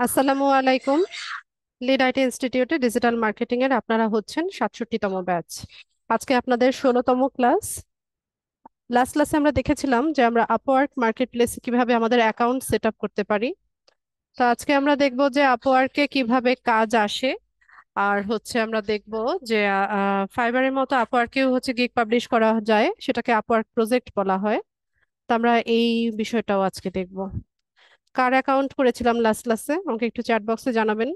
আসসালামু আলাইকুম। Lead IT ইনস্টিটিউটে ডিজিটাল মার্কেটিং এর আপনারা হচ্ছেন 67তম ব্যাচ। আজকে আপনাদের 16তম ক্লাস। লাস্ট ক্লাসে আমরা দেখেছিলাম যে আমরা আপওয়ার্ক মার্কেট প্লেসে কিভাবে আমাদের অ্যাকাউন্ট সেট আপ করতে পারি। তো আজকে আমরা দেখব যে আপওয়ার্কে কিভাবে কাজ আসে। আর আমরা দেখব যে ফাইবারের মতো আপওয়ার্কেও গিগ পাবলিশ করা যায়, সেটাকে আপওয়ার্ক প্রজেক্ট বলা হয়। তো আমরা এই বিষয়টাও আজকে দেখব। কার অ্যাকাউন্ট করেছিলাম লাস্ট ক্লাসে আমাকে একটু চ্যাট বক্সে জানাবেন।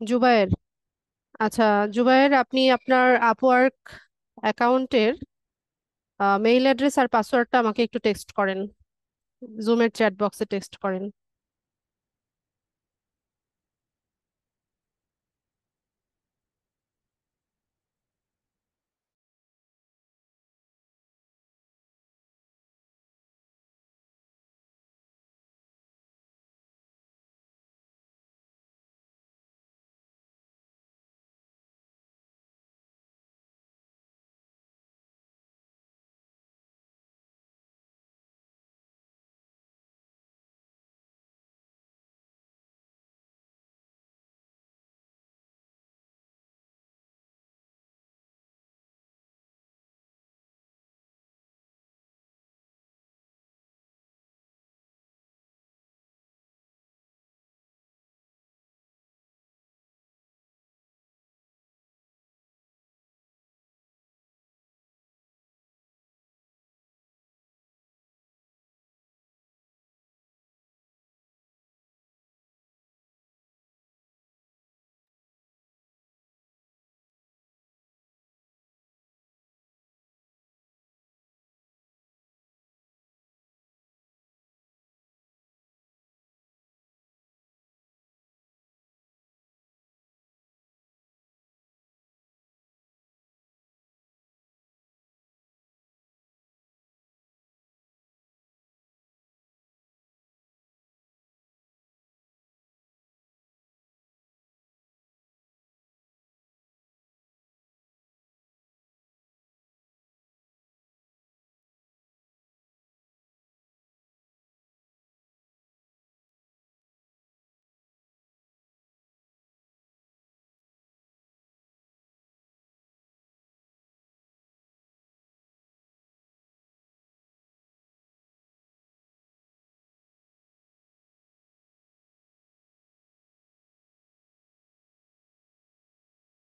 জুবায়ের। আচ্ছা, জুবায়ের, আপনি আপনার আপওয়ার্ক অ্যাকাউন্টের মেইল অ্যাড্রেস আর পাসওয়ার্ডটা আমাকে একটু টেক্সট করেন, জুমের চ্যাট বক্সে টেক্সট করেন।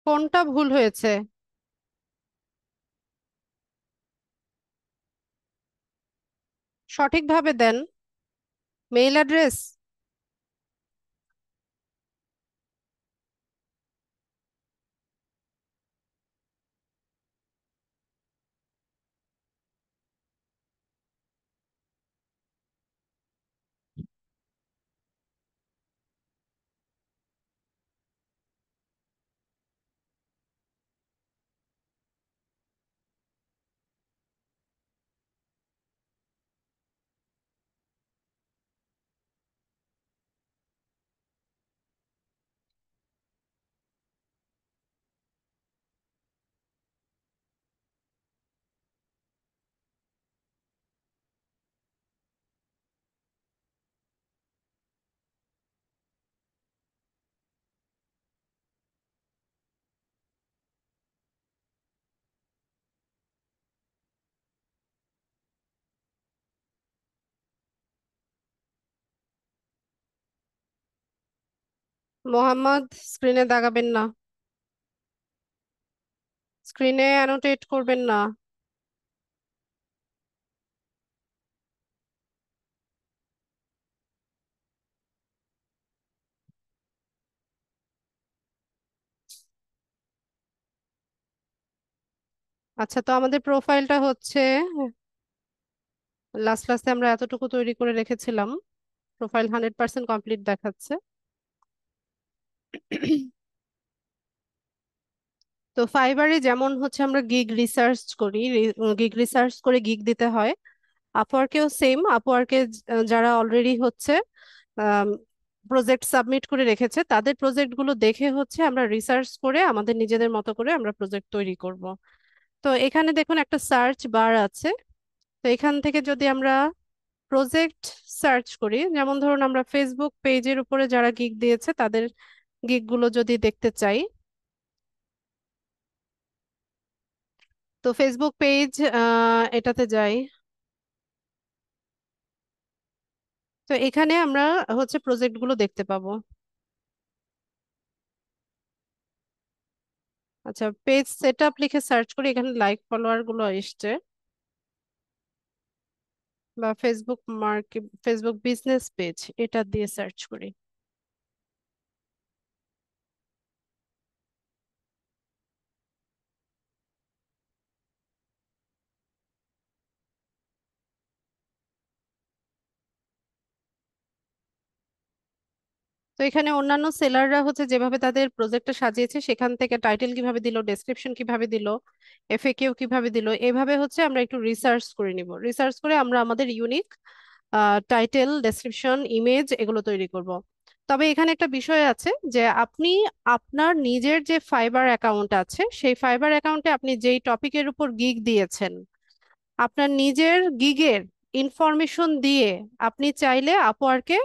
কোনটা ভুল হয়েছে? সঠিকভাবে দেন। Mail address. মোহাম্মদ, স্ক্রিনে দাগাবেন না, স্ক্রিনে অ্যানোটেট করবেন না। আচ্ছা, তো আমাদের প্রোফাইলটা লাস্ট ক্লাসে আমরা এতটুকু তৈরি করে রেখেছিলাম। প্রোফাইল 100% কমপ্লিট দেখাচ্ছে। তো ফাইবারে যেমন আমরা গিগ রিসার্চ করি, গিগ রিসার্চ করে গিগ দিতে হয়। আপওয়ার্কেও সেম। আপওয়ার্কে যারা অলরেডি প্রজেক্ট সাবমিট করে রেখেছে, তাদের প্রজেক্ট গুলো দেখে আমরা রিসার্চ করে আমাদের নিজেদের মতো করে আমরা প্রজেক্ট তৈরি করব। তো এখানে দেখুন একটা সার্চ বার আছে। তো এখান থেকে যদি আমরা প্রজেক্ট সার্চ করি, যেমন ধরুন আমরা ফেসবুক পেজের উপরে যারা গিগ দিয়েছে তাদের গিগ গুলো যদি দেখতে চাই, তো ফেসবুক পেজ এটাতে যাই। তো এখানে আমরা হচ্ছে প্রজেক্ট গুলো দেখতে পাবো। আচ্ছা, পেজ সেট আপ লিখে সার্চ করি, এখানে লাইক ফলোয়ার গুলো এসছে। বা Facebook market, Facebook business page, এটা দিয়ে সার্চ করি। তো এখানে অন্যান্য সেলাররা হচ্ছে যেভাবে তাদের প্রজেক্টটা সাজিয়েছে, সেখান থেকে টাইটেল কিভাবে দিল, ডেসক্রিপশন কিভাবে দিল, এফএকিউ কিভাবে দিল, এভাবে হচ্ছে আমরা একটু রিসার্চ করে নিব। রিসার্চ করে আমরা আমাদের ইউনিক টাইটেল, ডেসক্রিপশন, ইমেজ এগুলো তৈরি করব। তবে এখানে একটা বিষয় আছে যে আপনি আপনার নিজের যে ফাইবার অ্যাকাউন্ট আছে, সেই ফাইবার অ্যাকাউন্টে আপনি যেই টপিকের উপর গিগ দিয়েছেন, আপনার নিজের গিগের ইনফরমেশন দিয়ে আপনি চাইলে আপওয়ার্কে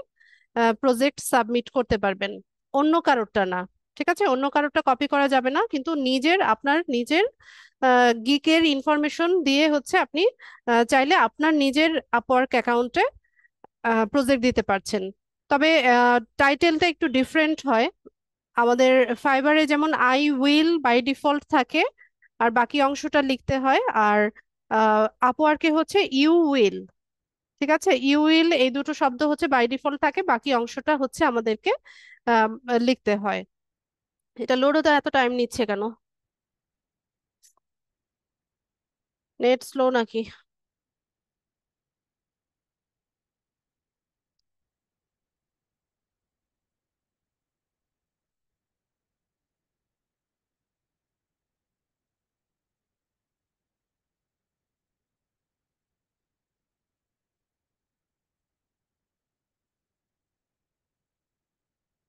প্রজেক্ট সাবমিট করতে পারবেন, অন্য কারোরটা না। ঠিক আছে, অন্য কারোরটা কপি করা যাবে না, কিন্তু নিজের, আপনার নিজের গিকের ইনফরমেশন দিয়ে হচ্ছে আপনি চাইলে আপনার নিজের আপওয়ার্ক অ্যাকাউন্টে প্রজেক্ট দিতে পারছেন। তবে টাইটেলটা একটু ডিফারেন্ট হয়। আমাদের ফাইবারে যেমন আই উইল বাই ডিফল্ট থাকে, আর বাকি অংশটা লিখতে হয়। আর আপওয়ার্কে হচ্ছে ইউ উইল। ঠিক আছে, ইউ উইল এই দুটো শব্দ হচ্ছে বাই ডিফল্ট থাকে, বাকি অংশটা হচ্ছে আমাদেরকে আম, লিখতে হয়। এটা লোড হতে এত টাইম নিচ্ছে কেন? নেট স্লো নাকি?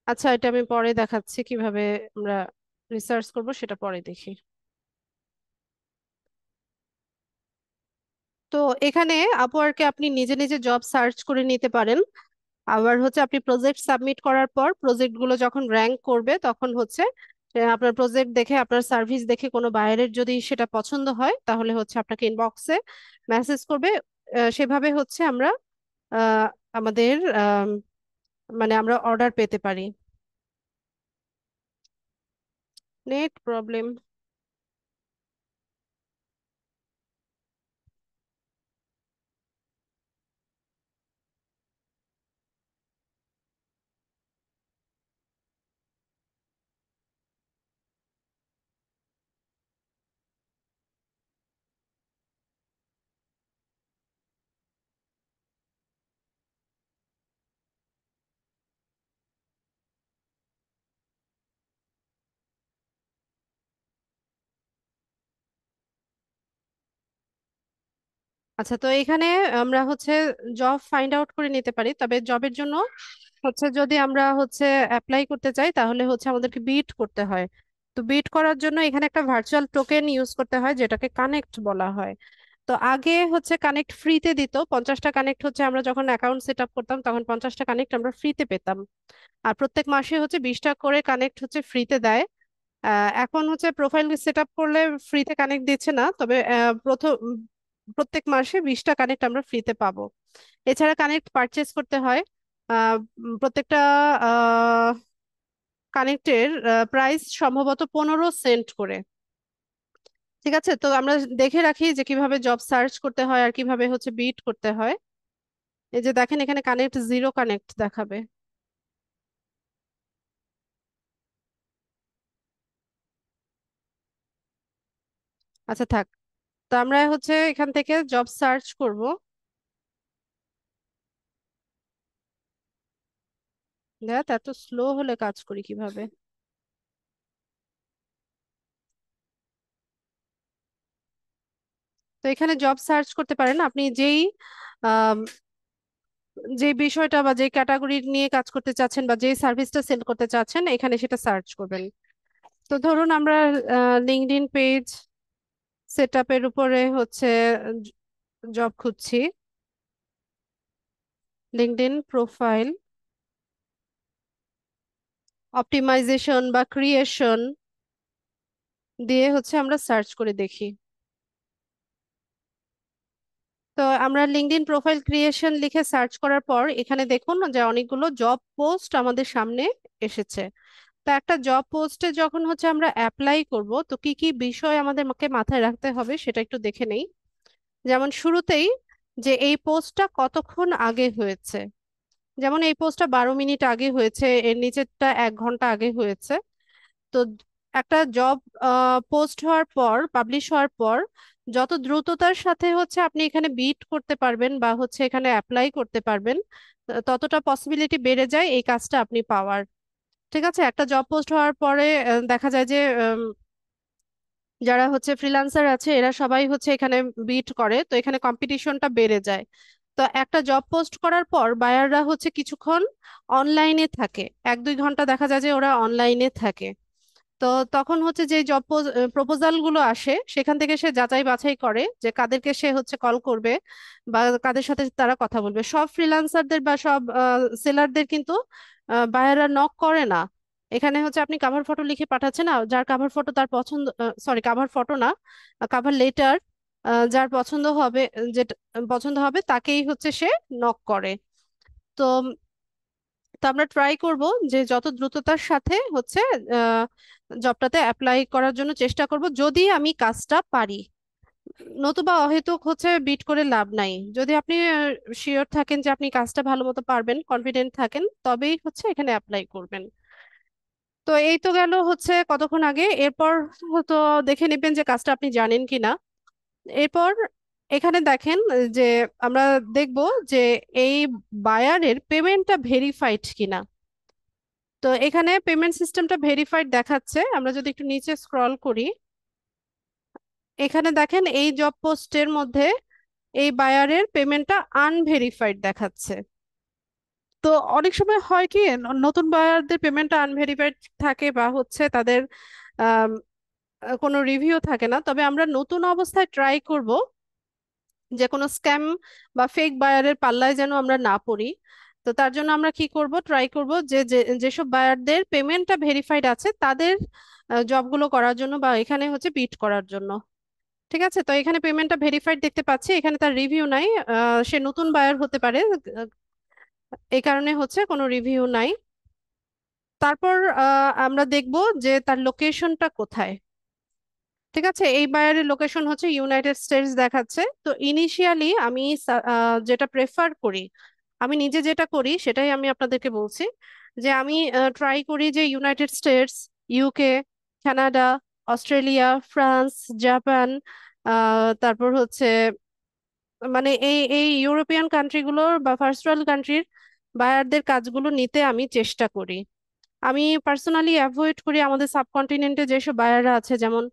আচ্ছা, এটা আমি পরে দেখাচ্ছি কিভাবে আমরা রিসার্চ করব, সেটা পরে দেখি। তো এখানে আপওয়ার্কে আপনি নিজে নিজে জব সার্চ করে নিতে পারেন। আবার হচ্ছে আপনি প্রজেক্ট সাবমিট করার পর প্রজেক্ট গুলো যখন র্যাঙ্ক করবে, তখন হচ্ছে আপনার প্রজেক্ট দেখে, আপনার সার্ভিস দেখে কোনো বায়ারের যদি সেটা পছন্দ হয়, তাহলে হচ্ছে আপনাকে ইনবক্সে মেসেজ করবে। সেভাবে হচ্ছে আমরা আহ, আমাদের মানে আমরা অর্ডার পেতে পারি। Net problem. আচ্ছা, তো এখানে আমরা হচ্ছে জব ফাইন্ড আউট করে নিতে পারি। তবে জবের জন্য হচ্ছে যদি আমরা হচ্ছে অ্যাপ্লাই করতে চাই, তাহলে হচ্ছে আমাদেরকে বিট করতে হয়। তো বিট করার জন্য এখানে একটা ভার্চুয়াল টোকেন ইউজ করতে হয়, যেটাকে কানেক্ট বলা হয়। তো আগে হচ্ছে কানেক্ট ফ্রিতে দিত, 50টা কানেক্ট হচ্ছে আমরা যখন অ্যাকাউন্ট সেট আপ করতাম তখন 50টা কানেক্ট আমরা ফ্রিতে পেতাম। আর প্রত্যেক মাসে হচ্ছে 20টা করে কানেক্ট হচ্ছে ফ্রিতে দেয়। এখন হচ্ছে প্রোফাইল সেট আপ করলে ফ্রিতে কানেক্ট দিচ্ছে না, তবে প্রত্যেক মাসে 20টা কানেক্ট আমরা ফ্রিতে পাবো। এছাড়া কানেক্ট পারচেস করতে হয়। প্রত্যেকটা কানেক্টের প্রাইস সম্ভবত 15 সেন্ট করে। ঠিক আছে, তো আমরা দেখে রাখি যে কিভাবে জব সার্চ করতে হয় আর কিভাবে হচ্ছে বিট করতে হয়। এই যে দেখেন, এখানে কানেক্ট জিরো কানেক্ট দেখাবে। আচ্ছা থাক, তো আমরা হচ্ছে এখান থেকে জব সার্চ করব। দেখ, এত স্লো হলে কাজ করি কিভাবে? তো এখানে জব সার্চ করতে পারেন আপনি যেই আম, যে বিষয়টা বা যে ক্যাটাগরি নিয়ে কাজ করতে চাচ্ছেন বা যে সার্ভিসটা সেল করতে চাচ্ছেন, এখানে সেটা সার্চ করবেন। তো ধরুন আমরা লিঙ্কডইন পেজ সেট আপের উপরে হচ্ছে জব খুঁজছি, লিঙ্কডইন প্রোফাইল অপটিমাইজেশন বা ক্রিয়েশন দিয়ে হচ্ছে আমরা সার্চ করে দেখি। তো আমরা লিঙ্কডইন প্রোফাইল ক্রিয়েশন লিখে সার্চ করার পর এখানে দেখুন যে অনেকগুলো জব পোস্ট আমাদের সামনে এসেছে। তো একটা জব পোস্টে যখন হচ্ছে আমরা অ্যাপ্লাই করব, তো কি কি বিষয় আমাদেরকে মাথায় রাখতে হবে সেটা একটু দেখে নেই। যেমন শুরুতেই যে এই পোস্টটা কতক্ষণ আগে হয়েছে, যেমন এই পোস্টটা 12 মিনিট আগে হয়েছে, এর নিচেরটা 1 ঘন্টা আগে হয়েছে। তো একটা জব পোস্ট হওয়ার পর, পাবলিশ হওয়ার পর যত দ্রুততার সাথে হচ্ছে আপনি এখানে বিট করতে পারবেন বা হচ্ছে এখানে অ্যাপ্লাই করতে পারবেন, ততটা পসিবিলিটি বেড়ে যায় এই কাজটা আপনি পাওয়ার। ঠিক আছে, একটা জব পোস্ট হওয়ার পরে দেখা যায় যে যারা হচ্ছে ফ্রিল্যান্সার আছে এরা সবাই হচ্ছে এখানে বিট করে, তো এখানে কম্পিটিশনটা বেড়ে যায়। তো একটা জব পোস্ট করার পর বায়াররা হচ্ছে কিছুক্ষণ অনলাইনে থাকে, 1-2 ঘন্টা দেখা যায় যে ওরা অনলাইনে থাকে। তো তখন হচ্ছে যে জব প্রপোজাল গুলো আসে সেখান থেকে সে যাচাই বাছাই করে যে কাদেরকে সে হচ্ছে কল করবে বা কাদের সাথে তারা কথা বলবে। সব ফ্রিল্যান্সারদের বা সব সেলারদের কিন্তু বায়াররা নক করে না। এখানে হচ্ছে আপনি কাভার ফটো লিখে পাঠাচ্ছেন না, যার কাভার ফটো তার পছন্দ, সরি কাভার ফটো না, কাভার লেটার, যার পছন্দ হবে, যেটা পছন্দ হবে তাকেই হচ্ছে সে নক করে। তো তো আমরা ট্রাই করব যে যত দ্রুততার সাথে হচ্ছে জবটাতে অ্যাপ্লাই করার জন্য চেষ্টা করব, যদি আমি কাজটা পারি। নতুবা অহেতুক হচ্ছে বিট করে লাভ নাই। যদি আপনি শিওর থাকেন যে আপনি কাজটা ভালো মতো পারবেন, কনফিডেন্ট থাকেন, তবেই হচ্ছে এখানে অ্যাপ্লাই করবেন। তো এই তো গেল হচ্ছে কতক্ষণ আগে, এরপর তো দেখে নেবেন যে কাজটা আপনি জানেন কিনা। এরপর এখানে দেখেন যে আমরা দেখব যে এই বায়ারের পেমেন্টটা ভেরিফাইড কিনা। তো এখানে পেমেন্ট সিস্টেমটা ভেরিফাইড দেখাচ্ছে। আমরা যদি একটু নিচে স্ক্রল করি, এখানে দেখেন এই জব পোস্টের মধ্যে এই বায়ারের পেমেন্টটা আনভেরিফাইড দেখাচ্ছে। তো অনেক সময় হয় কি, নতুন বায়ারদের পেমেন্টটা আনভেরিফাইড থাকে বা হচ্ছে তাদের আম, কোনো রিভিউ থাকে না। তবে আমরা নতুন অবস্থায় ট্রাই করব যে কোনো স্ক্যাম বা ফেক বায়ারের পাল্লায় যেন আমরা না পড়ি। তো তার জন্য আমরা কি করব, ট্রাই করব যেসব বায়ারদের পেমেন্টটা ভেরিফাইড আছে তাদের জবগুলো করার জন্য বা এখানে হচ্ছে বিট করার জন্য। ঠিক আছে, তো এখানে পেমেন্টটা ভেরিফাইড দেখতে পাচ্ছি, এখানে তার রিভিউ নাই। সে নতুন বায়ার হতে পারে, এই কারণে হচ্ছে কোনো রিভিউ নাই। তারপর আমরা দেখব যে তার লোকেশনটা কোথায়। ঠিক আছে, এই বায়ারের লোকেশন হচ্ছে ইউনাইটেড স্টেটস দেখাচ্ছে। তো ইনিশিয়ালি আমি যেটা প্রেফার করি, আমি নিজে যেটা করি সেটাই আমি আপনাদেরকে বলছি, যে আমি ট্রাই করি যে United states, UK, Canada, Australia, France, Japan, তারপর হচ্ছে মানে এই এই ইউরোপিয়ান কান্ট্রিগুলোর বা ফার্স্ট ওয়ার্ল্ড কান্ট্রির বায়ারদের কাজগুলো নিতে আমি চেষ্টা করি। আমি পার্সোনালি অ্যাভয়েড করি আমাদের সাবকন্টিনেন্টে যেসব বায়াররা আছে, যেমন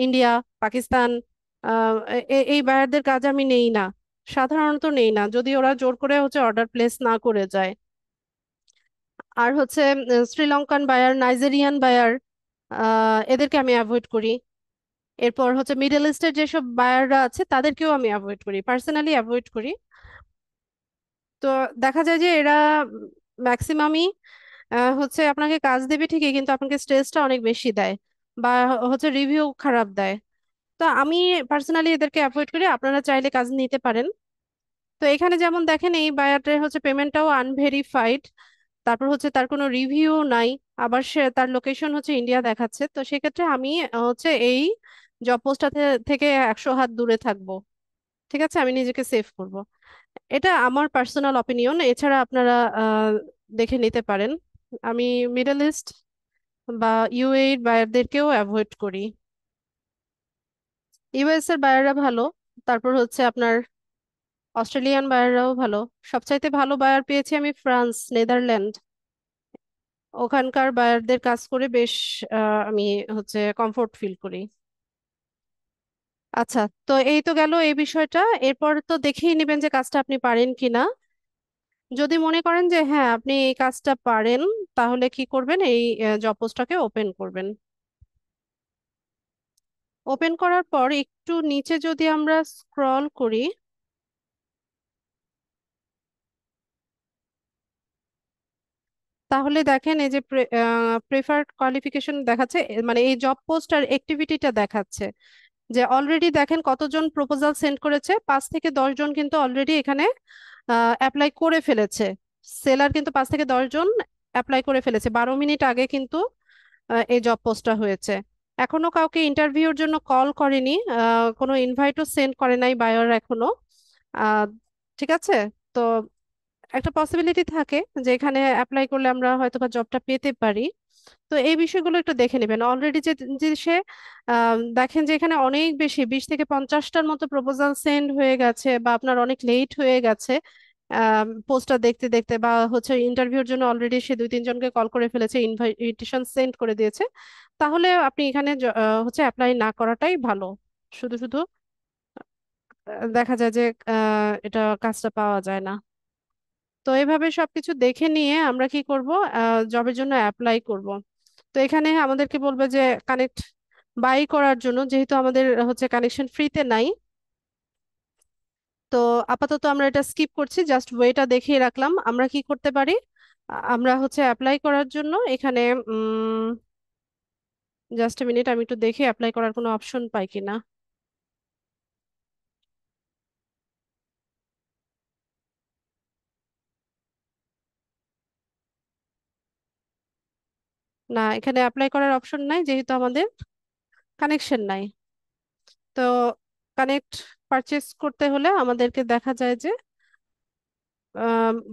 ইন্ডিয়া, পাকিস্তান, এই বায়ারদের কাজ আমি নেই না, সাধারণত নেই না, যদি ওরা জোর করে হচ্ছে অর্ডার প্লেস না করে যায়। আর হচ্ছে শ্রীলঙ্কান বায়ার, নাইজেরিয়ান বায়ার, এদেরকে আমি অ্যাভয়েড করি। এরপর হচ্ছে মিডল ইস্টের যেসব বায়াররা আছে তাদেরকেও আমি অ্যাভয়েড করি, পার্সোনালি অ্যাভয়েড করি। তো দেখা যায় যে এরা ম্যাক্সিমামই হচ্ছে আপনাকে কাজ দেবে ঠিকই, কিন্তু আপনাকে স্ট্রেসটা অনেক বেশি দেয় বা হচ্ছে রিভিউ খারাপ দেয়। তো আমি পার্সোনালি এদেরকে অ্যাভয়েড করি, আপনারা চাইলে কাজ নিতে পারেন। তো এখানে যেমন দেখেন এই বায়ারটার হচ্ছে পেমেন্টটাও আনভেরিফাইড, তারপর হচ্ছে তার কোনো রিভিউ নাই, আবার সে তার লোকেশন হচ্ছে ইন্ডিয়া দেখাচ্ছে। তো সেক্ষেত্রে আমি হচ্ছে এই জব পোস্টটা থেকে 100 হাত দূরে থাকবো। ঠিক আছে, আমি নিজেকে সেভ করব। এটা আমার পার্সোনাল অপিনিয়ন, এছাড়া আপনারা দেখে নিতে পারেন। আমি মিডল ইস্ট বা ইউএই এর বায়ারদেরকেও অ্যাভয়েড করি। ইউএস এর বায়াররা ভালো, তারপর হচ্ছে আপনার অস্ট্রেলিয়ান বায়াররাও ভালো। সবচাইতে ভালো বায়ার পেয়েছি আমি ফ্রান্স, নেদারল্যান্ড, ওখানকার বায়ারদের কাজ করে বেশ আমি হচ্ছে কমফোর্ট ফিল করি। আচ্ছা, তো এই তো গেল এই বিষয়টা। এরপর তো দেখেই নেবেন যে কাজটা আপনি পারেন কিনা। যদি মনে করেন যে হ্যাঁ আপনি এই কাজটা পারেন, তাহলে কি করবেন, এই জব পোস্টটাকে ওপেন করবেন। ওপেন করার পর একটু নিচে যদি আমরা স্ক্রল করি, তাহলে দেখেন এই যে প্রেফার্ড কোয়ালিফিকেশন দেখাচ্ছে, মানে এই জব পোস্ট আর অ্যাক্টিভিটিটা দেখাচ্ছে যে অলরেডি দেখেন কতজন প্রপোজাল সেন্ড করেছে, 5 থেকে 10 জন কিন্তু অলরেডি এখানে অ্যাপ্লাই করে ফেলেছে। সেলার কিন্তু 5 থেকে 10 জন অ্যাপ্লাই করে ফেলেছে 12 মিনিট আগে কিন্তু এই জব পোস্টটা হয়েছে। এখনো কাউকে ইন্টারভিউর জন্য কল করেনি, কোনো ইনভাইটও সেন্ড করে নাই বায়ার এখনো। আহ, ঠিক আছে। তো একটা পসিবিলিটি থাকে যে এখানে অ্যাপ্লাই করলে আমরা হয়তো বা জবটা পেতে পারি। তো এই বিষয়গুলো একটু দেখে নেবেন অলরেডি যে যে সে দেখেন যে এখানে অনেক বেশি 20 থেকে 50টার মতো প্রপোজাল সেন্ড হয়ে গেছে, বা আপনার অনেক লেট হয়ে গেছে পোস্টটা দেখতে দেখতে, বা হচ্ছে ইন্টারভিউর জন্য অলরেডি সে 2-3 জনকে কল করে ফেলেছে, ইনভাইটেশন সেন্ড করে দিয়েছে। তাহলে আপনি এখানে হচ্ছে অ্যাপ্লাই না করাটাই ভালো। শুধু শুধু দেখা যায় যে এটা কাজটা পাওয়া যায় না। তো এইভাবে সবকিছু দেখে নিয়ে আমরা কি করব, জবের জন্য অ্যাপ্লাই করব। তো এখানে আমাদেরকে বলবে যে কানেক্ট বাই করার জন্য, যেহেতু আমাদের হচ্ছে কানেকশন ফ্রিতে নাই। তো আপাতত আমরা এটা স্কিপ করছি, জাস্ট ওয়েটা দেখিয়ে রাখলাম। আমরা কি করতে পারি, আমরা হচ্ছে অ্যাপ্লাই করার জন্য এখানে জাস্ট মিনিট, আমি একটু দেখি অ্যাপ্লাই করার কোনো অপশন পাই কিনা। না, এখানে অ্যাপ্লাই করার অপশন নাই যেহেতু আমাদের কানেকশন নাই। তো কানেক্ট পারচেস করতে হলে আমাদেরকে দেখা যায় যে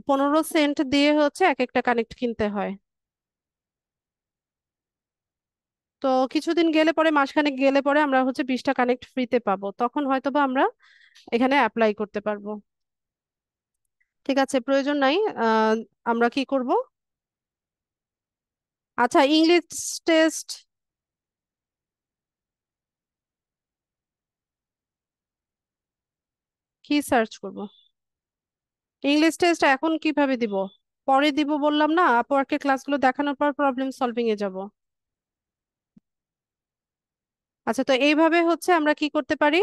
15 সেন্ট দিয়ে হচ্ছে এক একটা কানেক্ট কিনতে হয়। তো কিছুদিন গেলে পরে, মাসখানেক গেলে পরে আমরা হচ্ছে 20টা কানেক্ট ফ্রিতে পাবো, তখন হয়তোবা আমরা এখানে অ্যাপ্লাই করতে পারবো। ঠিক আছে, প্রয়োজন নাই। আহ, আমরা কি করব, আচ্ছা ইংলিশ টেস্ট কি সার্চ করব? ইংলিশ টেস্ট এখন কিভাবে দিব? পরে দিব বললাম না, আপওয়ার্কের ক্লাসগুলো দেখানোর পর প্রবলেম সলভিং এ যাব। আচ্ছা, তো এইভাবে হচ্ছে আমরা কি করতে পারি,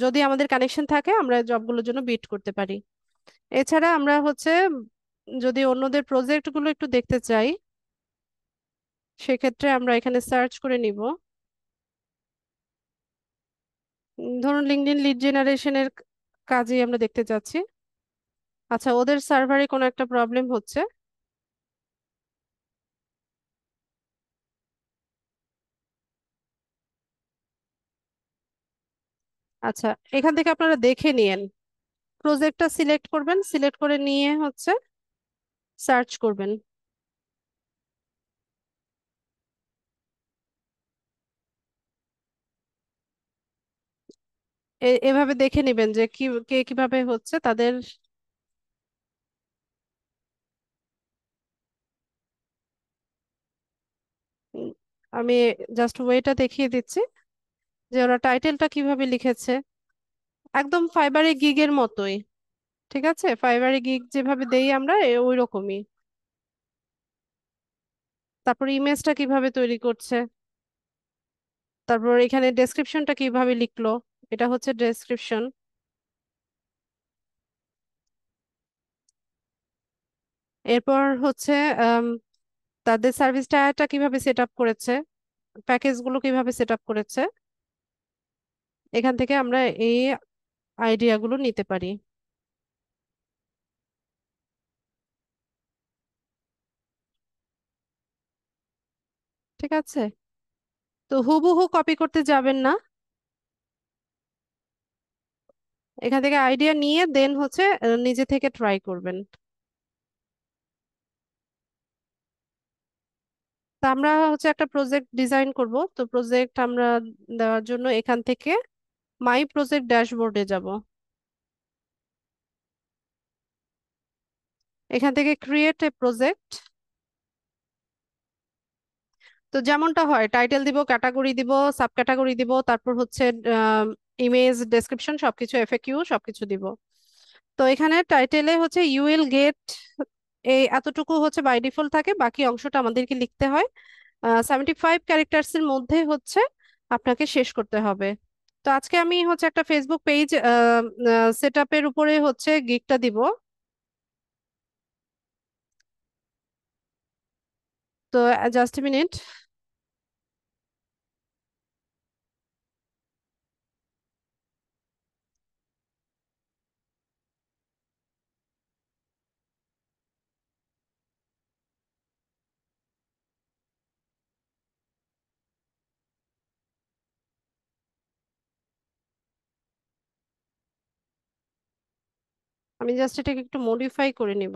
যদি আমাদের কানেকশন থাকে আমরা জবগুলোর জন্য বিড করতে পারি। এছাড়া আমরা হচ্ছে যদি অন্যদের প্রজেক্ট গুলো একটু দেখতে চাই, সেক্ষেত্রে আমরা এখানে সার্চ করে নিব। ধরুন লিঙ্কডইন লিড জেনারেশনের কাজই আমরা দেখতে চাচ্ছি। আচ্ছা, ওদের সার্ভারে কোনো একটা প্রবলেম হচ্ছে। আচ্ছা, এখান থেকে আপনারা দেখে নিয়েন, প্রজেক্টটা সিলেক্ট করবেন, সিলেক্ট করে নিয়ে হচ্ছে সার্চ করবেন। এভাবে দেখে নেবেন যে কি কে কিভাবে হচ্ছে তাদের। উম, আমি জাস্ট ওয়েটা দেখিয়ে দিচ্ছি যে ওরা টাইটেলটা কিভাবে লিখেছে, একদম ফাইবারে গিগের মতোই। ঠিক আছে, ফাইবারে গিগ যেভাবে দেই আমরা ওই রকমই। তারপর ইমেজটা কিভাবে তৈরি করছে, তারপর এখানে ডেসক্রিপশনটা কিভাবে লিখলো, এটা হচ্ছে ডেসক্রিপশন। এরপর হচ্ছে আম, তাদের সার্ভিস টায়ারটা কিভাবে সেট আপ করেছে, প্যাকেজ গুলো কিভাবে সেট আপ করেছে। এখান থেকে আমরা এই আইডিয়াগুলো নিতে পারি। ঠিক আছে, তো হুবহু কপি করতে যাবেন না, এখান থেকে আইডিয়া নিয়ে দেন হচ্ছে নিজে থেকে ট্রাই করবেন। তা আমরা হচ্ছে একটা প্রজেক্ট ডিজাইন করব, তো প্রজেক্ট আমরা দেওয়ার জন্য এখান থেকে মাই প্রজেক্ট ড্যাশবোর্ডে যাব। এখান থেকে ক্রিয়েট এ প্রজেক্ট। তো যেমনটা হয় টাইটেল দিব, ক্যাটাগরি দিব, সাব ক্যাটাগরি দিব, তারপর হচ্ছে ইমেজ, ডেসক্রিপশন, সবকিছু এফএকিউ সবকিছু দিব। তো এখানে টাইটেলে হচ্ছে ইউ উইল গেট, এই এতটুকু হচ্ছে বাই ডিফল্ট থাকে, বাকি অংশটা আমাদেরকে লিখতে হয়। 75 ক্যারেক্টার্স এর মধ্যে হচ্ছে আপনাকে শেষ করতে হবে। তো আজকে আমি হচ্ছে একটা ফেসবুক পেজ সেট আপের উপরে হচ্ছে গিগটা দিব। তো জাস্ট মিনিট। আমি জাস্ট এটাকে একটু মডিফাই করে নিব।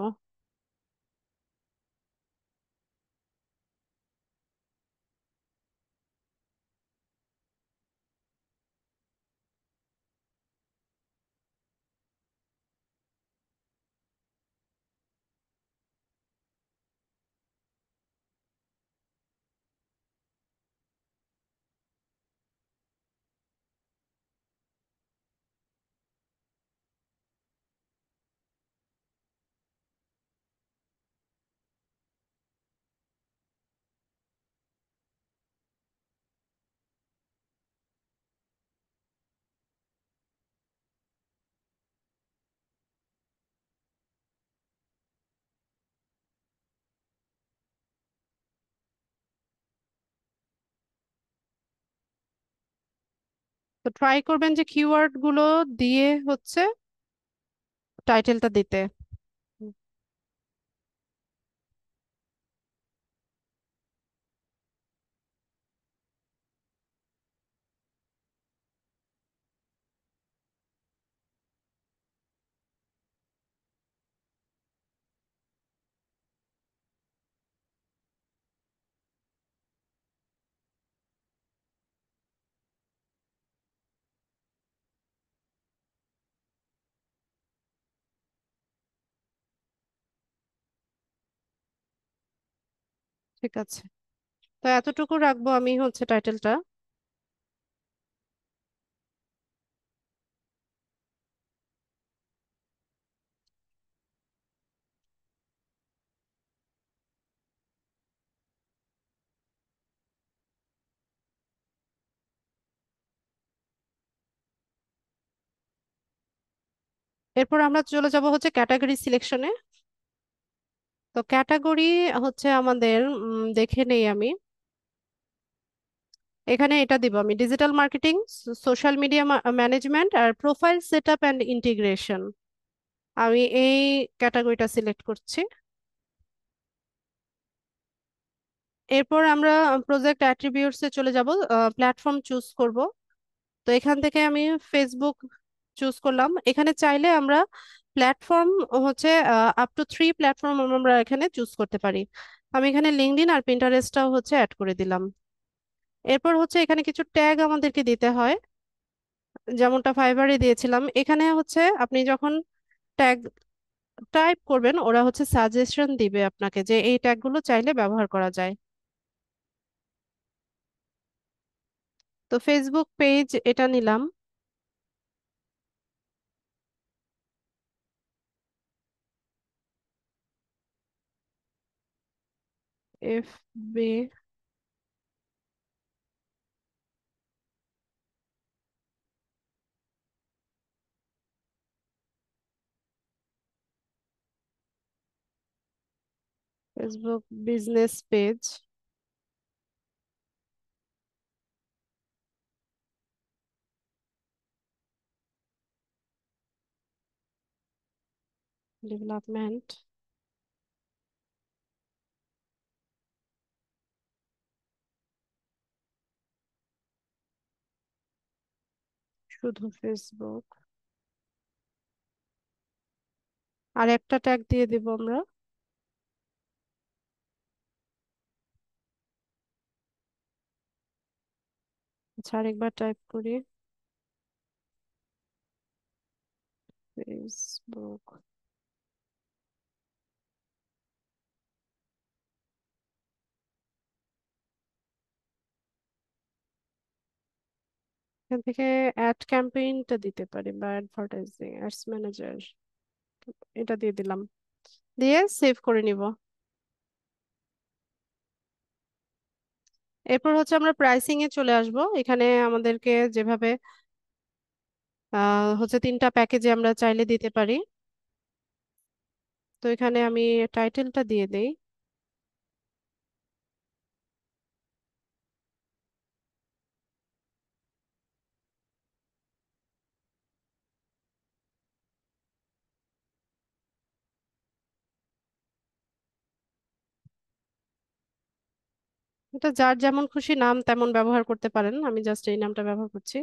তো ট্রাই করবেন যে কিওয়ার্ড গুলো দিয়ে হচ্ছে টাইটেলটা দিতে। ঠিক আছে, তো এতটুকু রাখবো আমি হচ্ছে টাইটেলটা। এরপর আমরা চলে যাব হচ্ছে ক্যাটাগরি সিলেকশনে। তো ক্যাটাগরি হচ্ছে আমাদের দেখে নেই আমি। এখানে এটা দিব আমি digital marketing, social media management আর প্রোফাইল সেটআপ অ্যান্ড ইন্টিগ্রেশন। আমি এই ক্যাটাগরিটা সিলেক্ট করছি। এরপর আমরা প্রজেক্ট অ্যাট্রিবিউটস এ চলে যাব, প্ল্যাটফর্ম চুজ করব। তো এখান থেকে আমি ফেসবুক চুজ করলাম। এখানে চাইলে আমরা প্ল্যাটফর্ম হচ্ছে আপ টু 3 প্ল্যাটফর্ম আমরা এখানে চুজ করতে পারি। আমি এখানে লিঙ্কডইন আর পিন্টারেস্টটাও হচ্ছে অ্যাড করে দিলাম। এরপর হচ্ছে এখানে কিছু ট্যাগ আমাদেরকে দিতে হয়, যেমনটা ফাইবারে দিয়েছিলাম। এখানে হচ্ছে আপনি যখন ট্যাগ টাইপ করবেন ওরা হচ্ছে সাজেশন দিবে আপনাকে যে এই ট্যাগগুলো চাইলে ব্যবহার করা যায়। তো ফেসবুক পেজ এটা নিলাম। FB, Facebook business page, development, শুধু ফেসবুক। আর একটা ট্যাগ দিয়ে দিব আমরা। আচ্ছা, আরেকবার টাইপ করি, ফেসবুক। এখান থেকে অ্যাড ক্যাম্পেইনটা দিতে পারি বা অ্যাডভার্টাইজিং অ্যাডস ম্যানেজার, এটা দিয়ে দিলাম। দিয়ে সেভ করে নিব। এরপর হচ্ছে আমরা প্রাইসিং এ চলে আসব। এখানে আমাদেরকে যেভাবে হচ্ছে 3টা প্যাকেজে আমরা চাইলে দিতে পারি। তো এখানে আমি টাইটেলটা দিয়ে দেই। এটা যার যেমন খুশি নাম তেমন ব্যবহার করতে পারেন, আমি জাস্ট এই নামটা ব্যবহার করছি।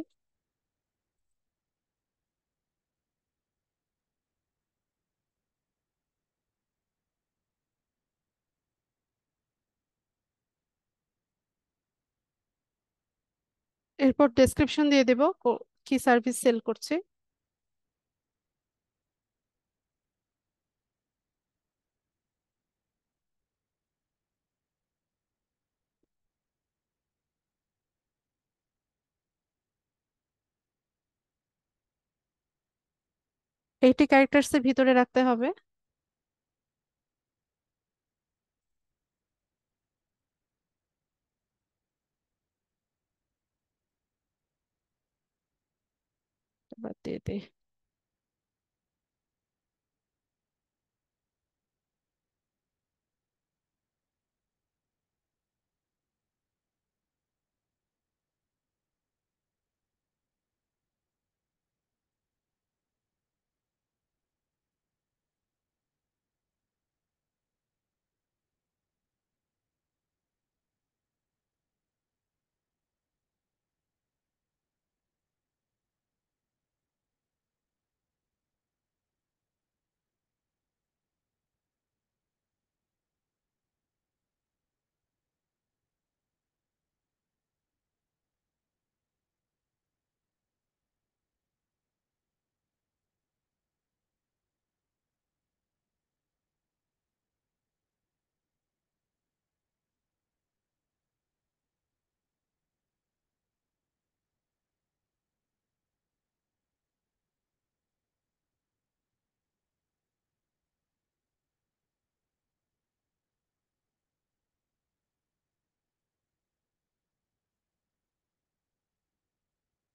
এরপর ডেসক্রিপশন দিয়ে দেব কি সার্ভিস সেল করছি। এইটি ক্যারেক্টার্স এর ভিতরে রাখতে হবে। বাদ দিয়ে দিই।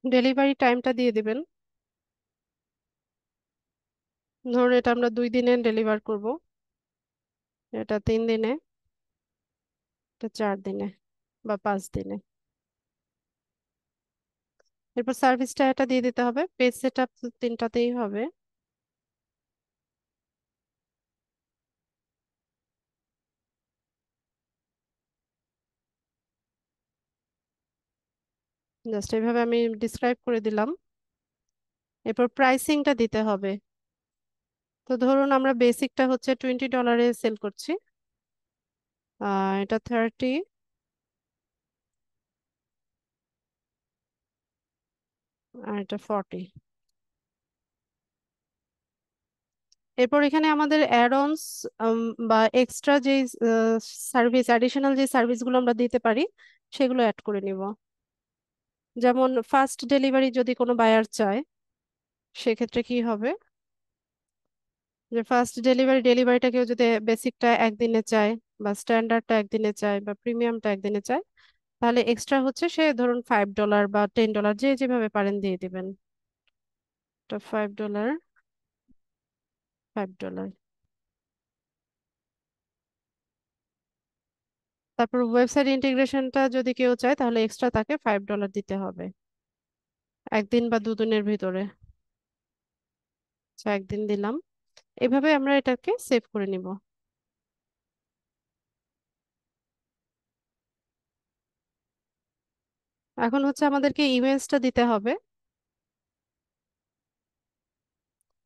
ডেলিভারি টাইমটা দিয়ে দিবেন। ধরুন এটা আমরা 2 দিনে ডেলিভার করব, এটা 3 দিনে, এটা 4 দিনে বা 5 দিনে। এরপর সার্ভিসটা এটা দিয়ে দিতে হবে, পেজ সেট আপ 3টাতেই হবে। জাস্ট এইভাবে আমি ডিসক্রাইব করে দিলাম। এরপর প্রাইসিংটা দিতে হবে। তো ধরুন আমরা বেসিকটা হচ্ছে $20 সেল করছি, এটা 30, আর এটা 40। এরপর এখানে আমাদের অ্যাড অনস বা এক্সট্রা যে সার্ভিস, অ্যাডিশনাল যে সার্ভিসগুলো আমরা দিতে পারি সেগুলো অ্যাড করে নিব। যেমন ফাস্ট ডেলিভারি যদি কোনো বায়ার চায়, সেক্ষেত্রে কি হবে, যে ফার্স্ট ডেলিভারিটা কেউ যদি বেসিকটা একদিনে চায়, বা স্ট্যান্ডার্ডটা একদিনে চায়, বা প্রিমিয়ামটা একদিনে চায়, তাহলে এক্সট্রা হচ্ছে সে ধরুন $5 বা $10, যে যেভাবে পারেন দিয়ে দিবেন। তো $5। তারপর ওয়েবসাইট ইন্টিগ্রেশনটা যদি কেউ চায় তাহলে এক্সট্রা তাকে $5 দিতে হবে, একদিন বা 2 দিনের ভিতরে। আচ্ছা, একদিন দিলাম। এভাবে আমরা এটাকে সেভ করে নিব। এখন হচ্ছে আমাদেরকে ইমেজটা দিতে হবে।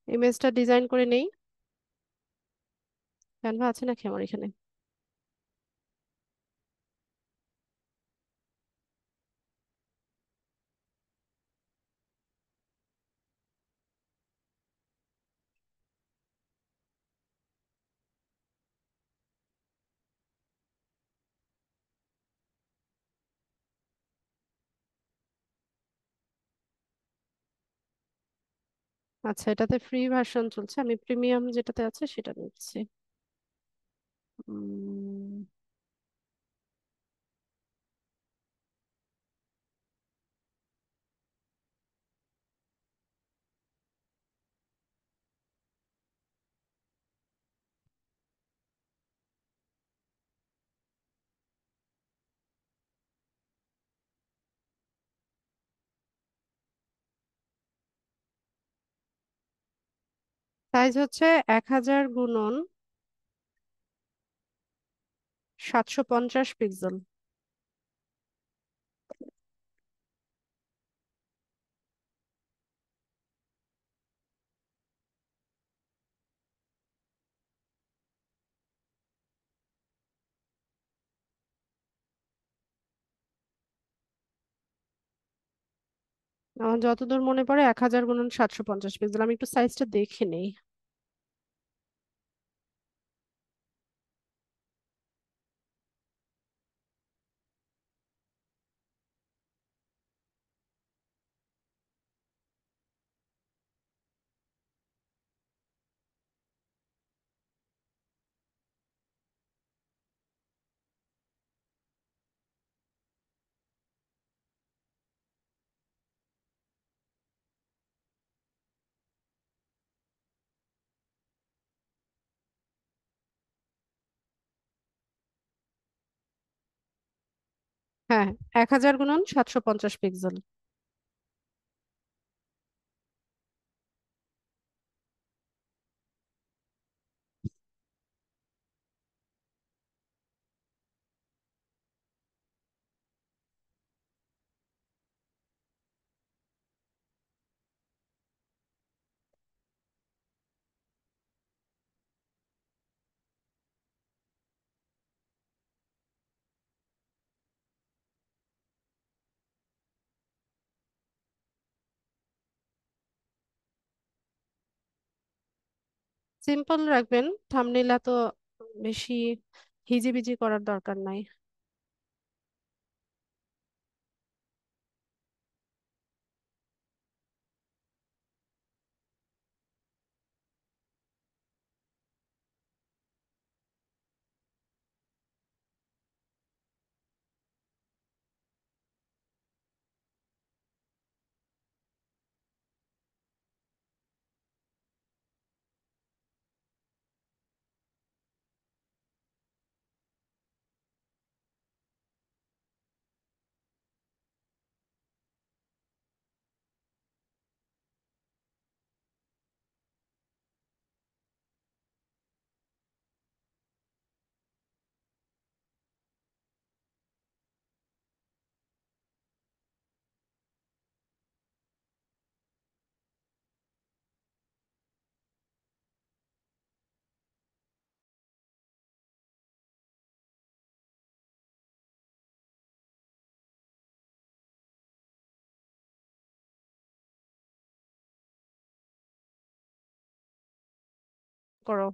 ইমেজটা ডিজাইন করে নেই। ক্যানভা আছে নাকি আমার এখানে? আচ্ছা, এটাতে ফ্রি ভার্সন চলছে, আমি প্রিমিয়াম যেটাতে আছে সেটা নিচ্ছি। সাইজ হচ্ছে 1000 × 750 পিক্সেল। আমার যতদূর মনে পড়ে 1000 × 750 পিক্সেল। আমি একটু সাইজটা দেখে নেই। হ্যাঁ, 1000 × 750 পিক্সেল। সিম্পল রাখবেন, থাম্বনেইল তো বেশি হিজিবিজি করার দরকার নাই। করো।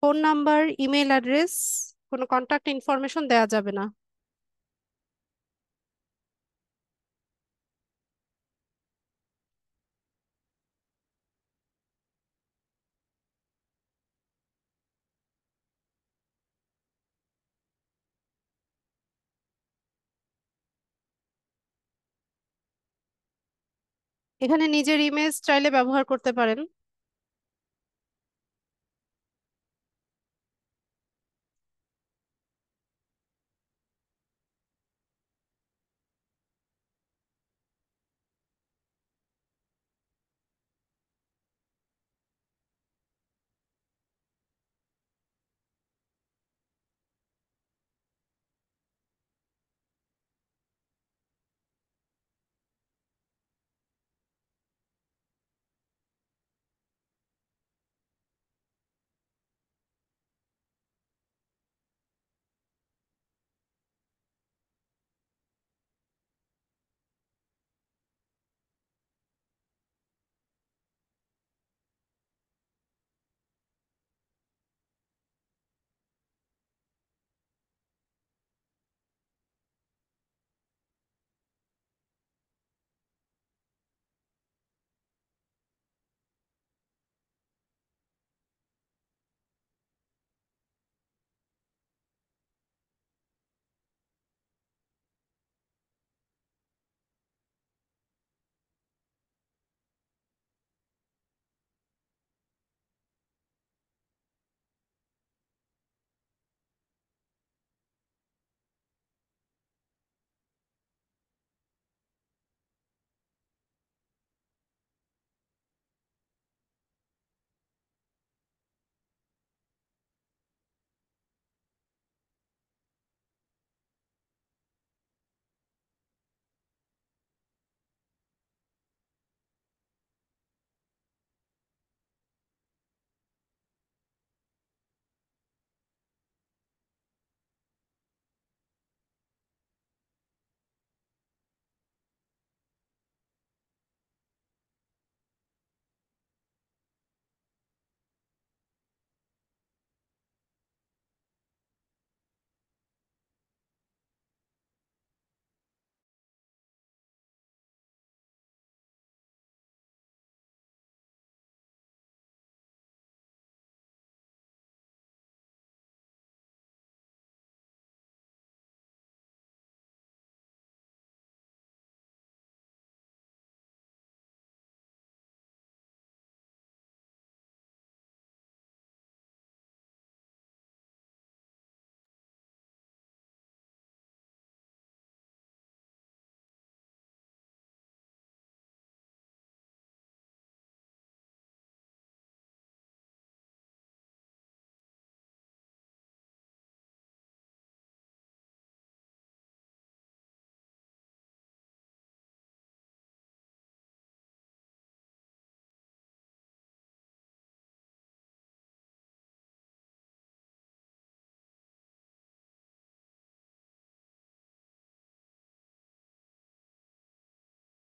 ফোন নাম্বার, ইমেল অ্যাড্রেস, কোনো কন্ট্যাক্ট ইনফরমেশন দেওয়া যাবে না। এখানে নিজের ইমেজ চাইলে ব্যবহার করতে পারেন।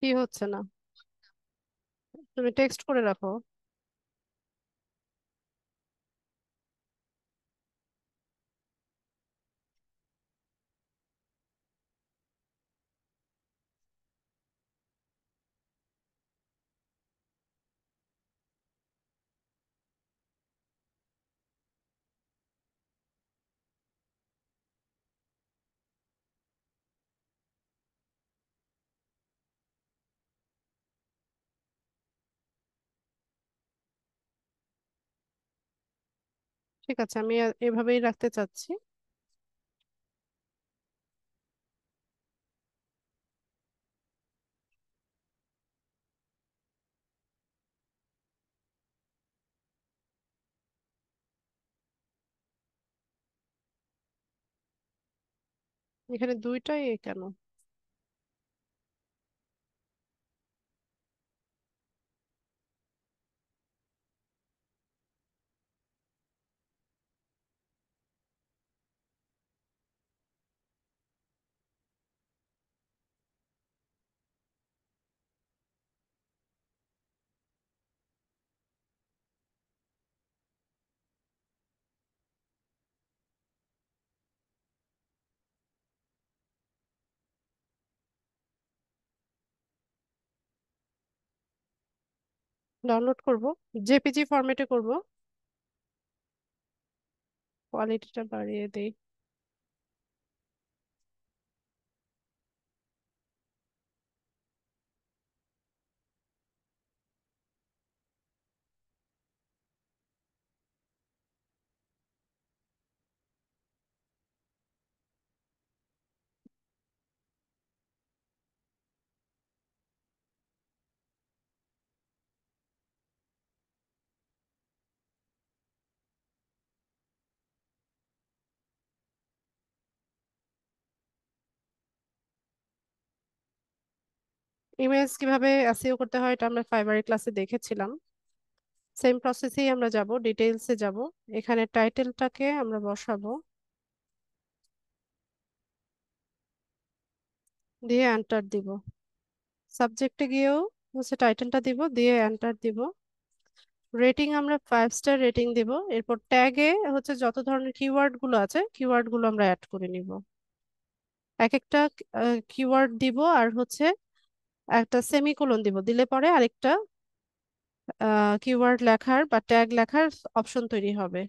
কি হচ্ছে না? তুমি টেক্সট করে রাখো। ঠিক আছে, আমি এভাবেই রাখতে চাচ্ছি। এখানে দুইটাই কেন? ডাউনলোড করব, জেপিজি ফরম্যাটে করব। কোয়ালিটিটা বাড়িয়ে দেই। ইমেজ কিভাবে এসইও করতে হয় এটা আমরা ফাইবারের ক্লাসে দেখেছিলাম। সেম প্রসেসেই আমরা যাব, ডিটেইলসে যাব। এখানে টাইটেলটাকে আমরা বসাবো, দিয়ে এন্টার দিব। সাবজেক্টে গিয়েও হচ্ছে টাইটেলটা দিব, দিয়ে এন্টার দিব। রেটিং আমরা 5 স্টার রেটিং দিব। এরপর ট্যাগে হচ্ছে যত ধরনের কিওয়ার্ড গুলো আছে, কিওয়ার্ড গুলো আমরা অ্যাড করে নিব। এক একটা কিওয়ার্ড দিব, আর হচ্ছে একটা সেমিকোলন দিব, দিলে পরে আরেকটা কিওয়ার্ড লেখার বা ট্যাগ লেখার অপশন তৈরি হবে।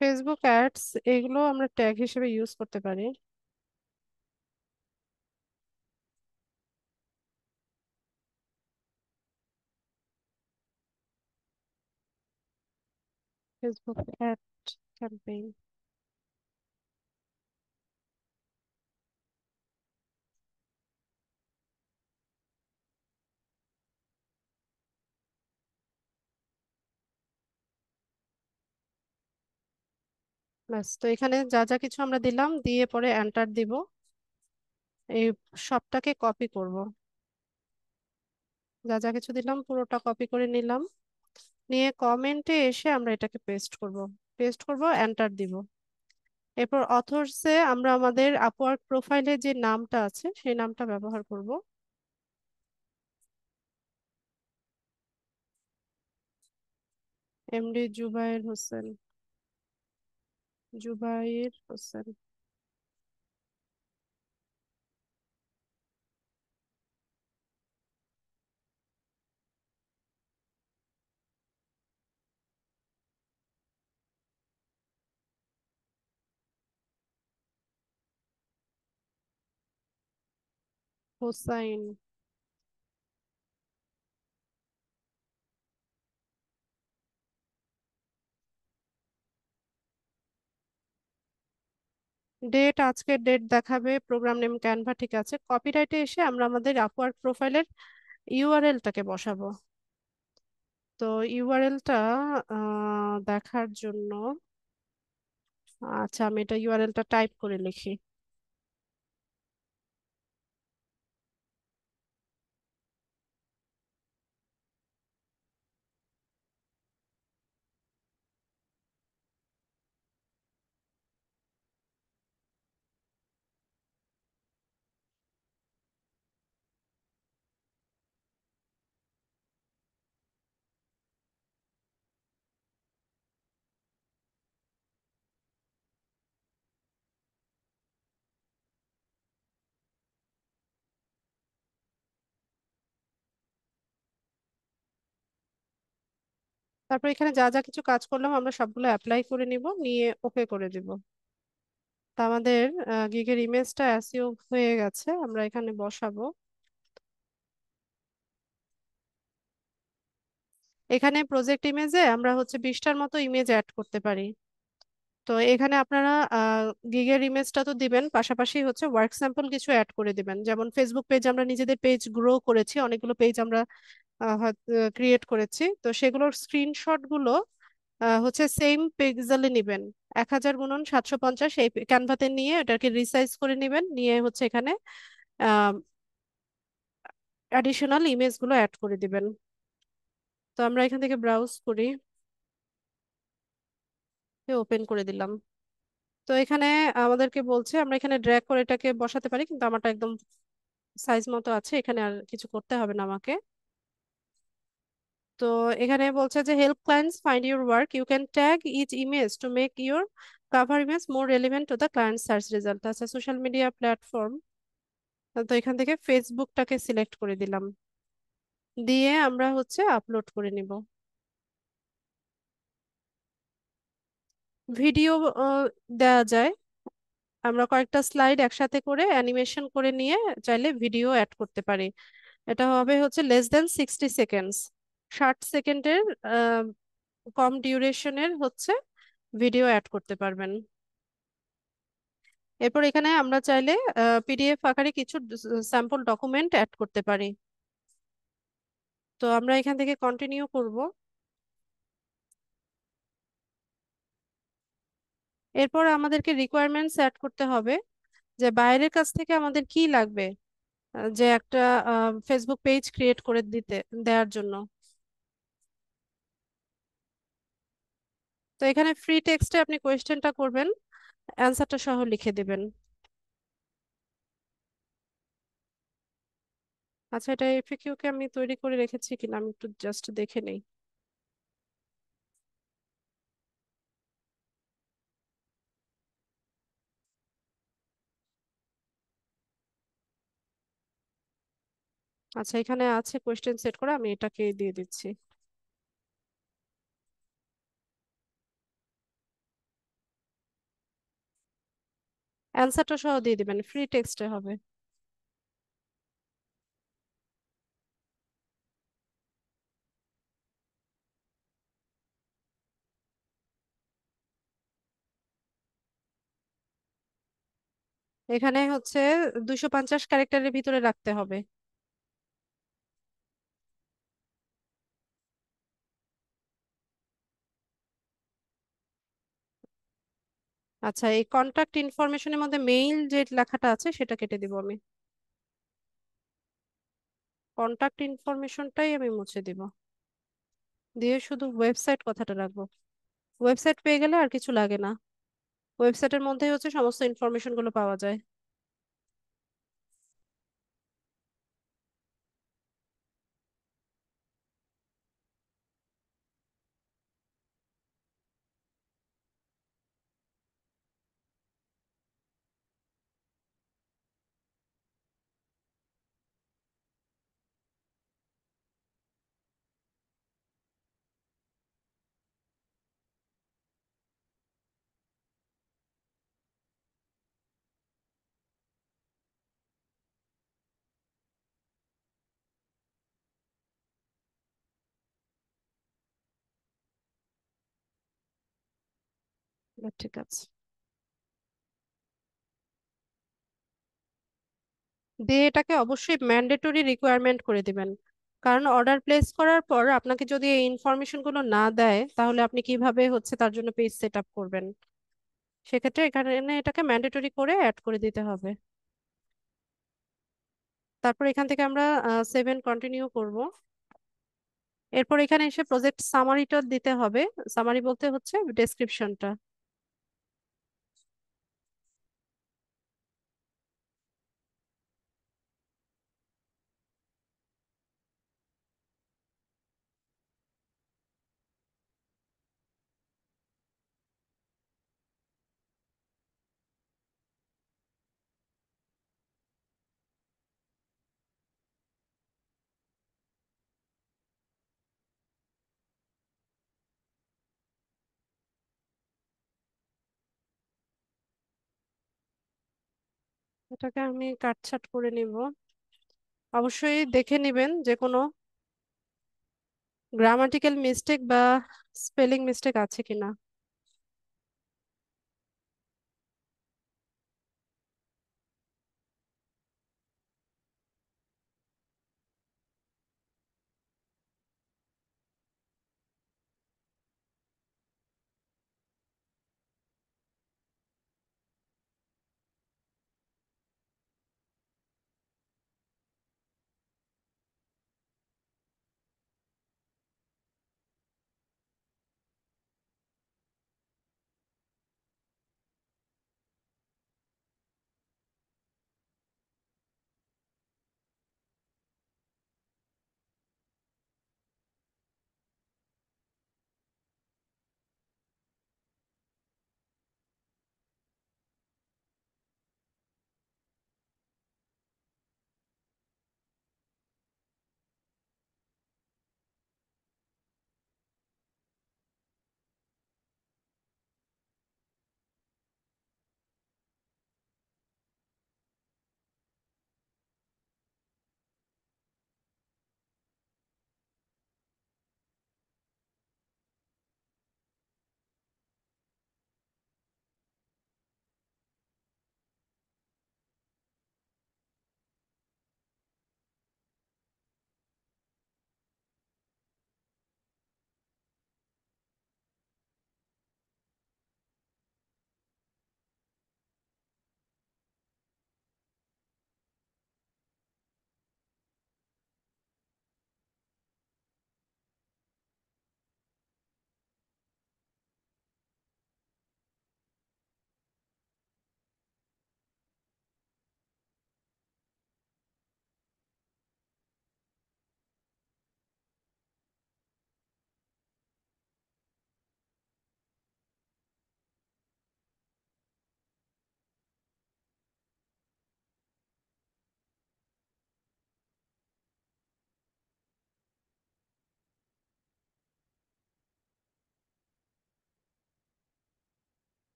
ফেসবুক অ্যাডস এগুলো আমরা ট্যাগ হিসেবে ইউজ করতে পারি। Facebook ad campaign. ব্যাস, তো এখানে যা যা কিছু আমরা দিলাম, দিয়ে পরে এন্টার দিব। এই সবটাকে কপি করব। যা যা কিছু দিলাম পুরোটা কপি করে নিলাম, নিয়ে কমেন্টে এসে আমরা এটাকে পেস্ট করব। পেস্ট করব, এন্টার দিব। এরপর অথর্সে আমরা আমাদের আপওয়ার্ক প্রোফাইলে যে নামটা আছে সেই নামটা ব্যবহার করব। এমডি জুবায়ের হোসেন। জুবায়ের হোসেন। হোসাইন। ডেট, আজকের ডেট দেখাবে, প্রোগ্রাম নেম ক্যানভা, ঠিক আছে। কপিরাইটে এসে আমরা আমাদের আপওয়ার্ক প্রোফাইলের ইউআরএলটাকে বসাবো। তো ইউআরএলটা দেখার জন্য, আচ্ছা আমি এটা ইউআরএলটা টাইপ করে লিখি। তারপর এখানে যা যা কিছু কাজ করলাম আমরা সবগুলো অ্যাপ্লাই করে নিব, নিয়ে ওকে করে দিব। তা আমাদের গিগের ইমেজটা এসইও হয়ে গেছে, আমরা এখানে বসাবো। এখানে প্রজেক্ট ইমেজে আমরা হচ্ছে 20টার মতো ইমেজ অ্যাড করতে পারি। তো এখানে আপনারা গিগের ইমেজটা তো দিবেন, পাশাপাশি হচ্ছে ওয়ার্ক স্যাম্পল কিছু অ্যাড করে দিবেন। যেমন ফেসবুক পেজ, আমরা নিজেদের পেজ গ্রো করেছি, অনেকগুলো পেজ আমরা ক্রিয়েট করেছি, তো সেগুলোর স্ক্রিনশট গুলো হচ্ছে সেম পিক্সেলে নিবেন। 1000 × 750 এই ক্যানভাতে নিয়ে ওটাকে রিসাইজ করে নিবেন, নিয়ে হচ্ছে এখানে অ্যাডিশনাল ইমেজগুলো অ্যাড করে দিবেন। তো আমরা এখান থেকে ব্রাউজ করি, ওপেন করে দিলাম। তো এখানে আমাদেরকে বলছে আমরা এখানে ড্র্যাগ করে এটাকে বসাতে পারি, কিন্তু আমারটা একদম সাইজ মতো আছে, এখানে আর কিছু করতে হবে না আমাকে। তো এখানে বলছে যে help clients find your work, you can tag each image to make your cover image more relevant to the client search result. আচ্ছা, সোশ্যাল মিডিয়া প্ল্যাটফর্ম, তো এখান থেকে ফেসবুকটাকে সিলেক্ট করে দিলাম, দিয়ে আমরা হচ্ছে আপলোড করে নিব। ভিডিও দেওয়া যায়, আমরা কয়েকটা স্লাইড একসাথে করে অ্যানিমেশন করে নিয়ে চাইলে ভিডিও অ্যাড করতে পারি। এটা হবে হচ্ছে less than 60 seconds, 60 সেকেন্ডের কম ডিউরেশনের হচ্ছে ভিডিও অ্যাড করতে পারবেন। এরপর এখানে আমরা চাইলে পিডিএফ আকারে কিছু স্যাম্পল ডকুমেন্ট অ্যাড করতে পারি। তো আমরা এখান থেকে কন্টিনিউ করব। এরপর আমাদেরকে রিকোয়ারমেন্টস অ্যাড করতে হবে, যে বাইরের কাছ থেকে আমাদের কি লাগবে, যে একটা ফেসবুক পেজ ক্রিয়েট করে দেওয়ার জন্য। তো এখানে ফ্রি টেক্সটে আপনি কোয়েশ্চেনটা করবেন, অ্যান্সারটা সহ লিখে দেবেন। আচ্ছা, এটা এফএকিউ কে আমি তৈরি করে রেখেছি কিনা আমি একটু জাস্ট দেখে নেই। আচ্ছা, এখানে আছে কোয়েশ্চেন সেট করা, আমি এটাকে দিয়ে দিচ্ছি। অ্যান্সারটা সহ দিয়ে দিবেন, ফ্রি টেক্সটে হবে। এখানে হচ্ছে 250 ক্যারেক্টারের ভিতরে রাখতে হবে। আচ্ছা, এই কন্টাক্ট ইনফরমেশনের মধ্যে মেইল যে লেখাটা আছে সেটা কেটে দিব আমি, কন্টাক্ট ইনফরমেশনটাই আমি মুছে দিব, দিয়ে শুধু ওয়েবসাইট কথাটা রাখবো। ওয়েবসাইট পেয়ে গেলে আর কিছু লাগে না, ওয়েবসাইটের মধ্যেই হচ্ছে সমস্ত ইনফরমেশন গুলো পাওয়া যায়। ঠিক আছে, দিয়ে এটাকে অবশ্যই ম্যান্ডেটরি রিকোয়ারমেন্ট করে দিবেন, কারণ অর্ডার প্লেস করার পর আপনাকে যদি এই ইনফরমেশন গুলো না দেয় তাহলে আপনি কিভাবে হচ্ছে তার জন্য পেজ সেট আপ করবেন। সেক্ষেত্রে এখানে এটাকে ম্যান্ডেটরি করে অ্যাড করে দিতে হবে। তারপর এখান থেকে আমরা 7 কন্টিনিউ করব। এরপর এখানে এসে প্রজেক্ট সামারিটা দিতে হবে। সামারি বলতে হচ্ছে ডেসক্রিপশনটা। এটাকে আমি কাটছাট করে নিব। অবশ্যই দেখে নেবেন যে কোনো গ্রামাটিক্যাল মিস্টেক বা স্পেলিং মিস্টেক আছে কিনা।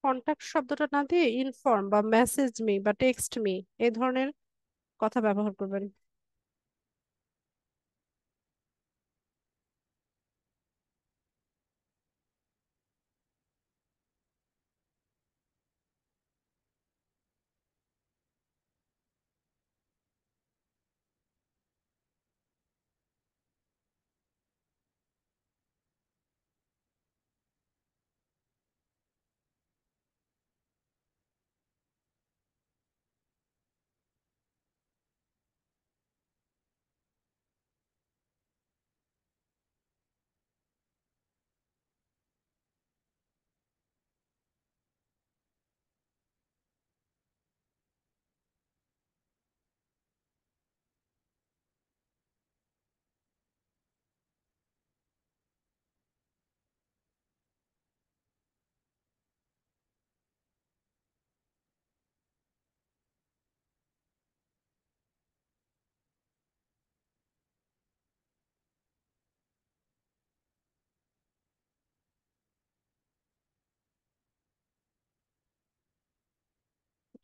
কন্টাক্ট শব্দটা না দিয়ে ইনফর্ম বা মেসেজ মি বা টেক্সট মি এই ধরনের কথা ব্যবহার করবেন।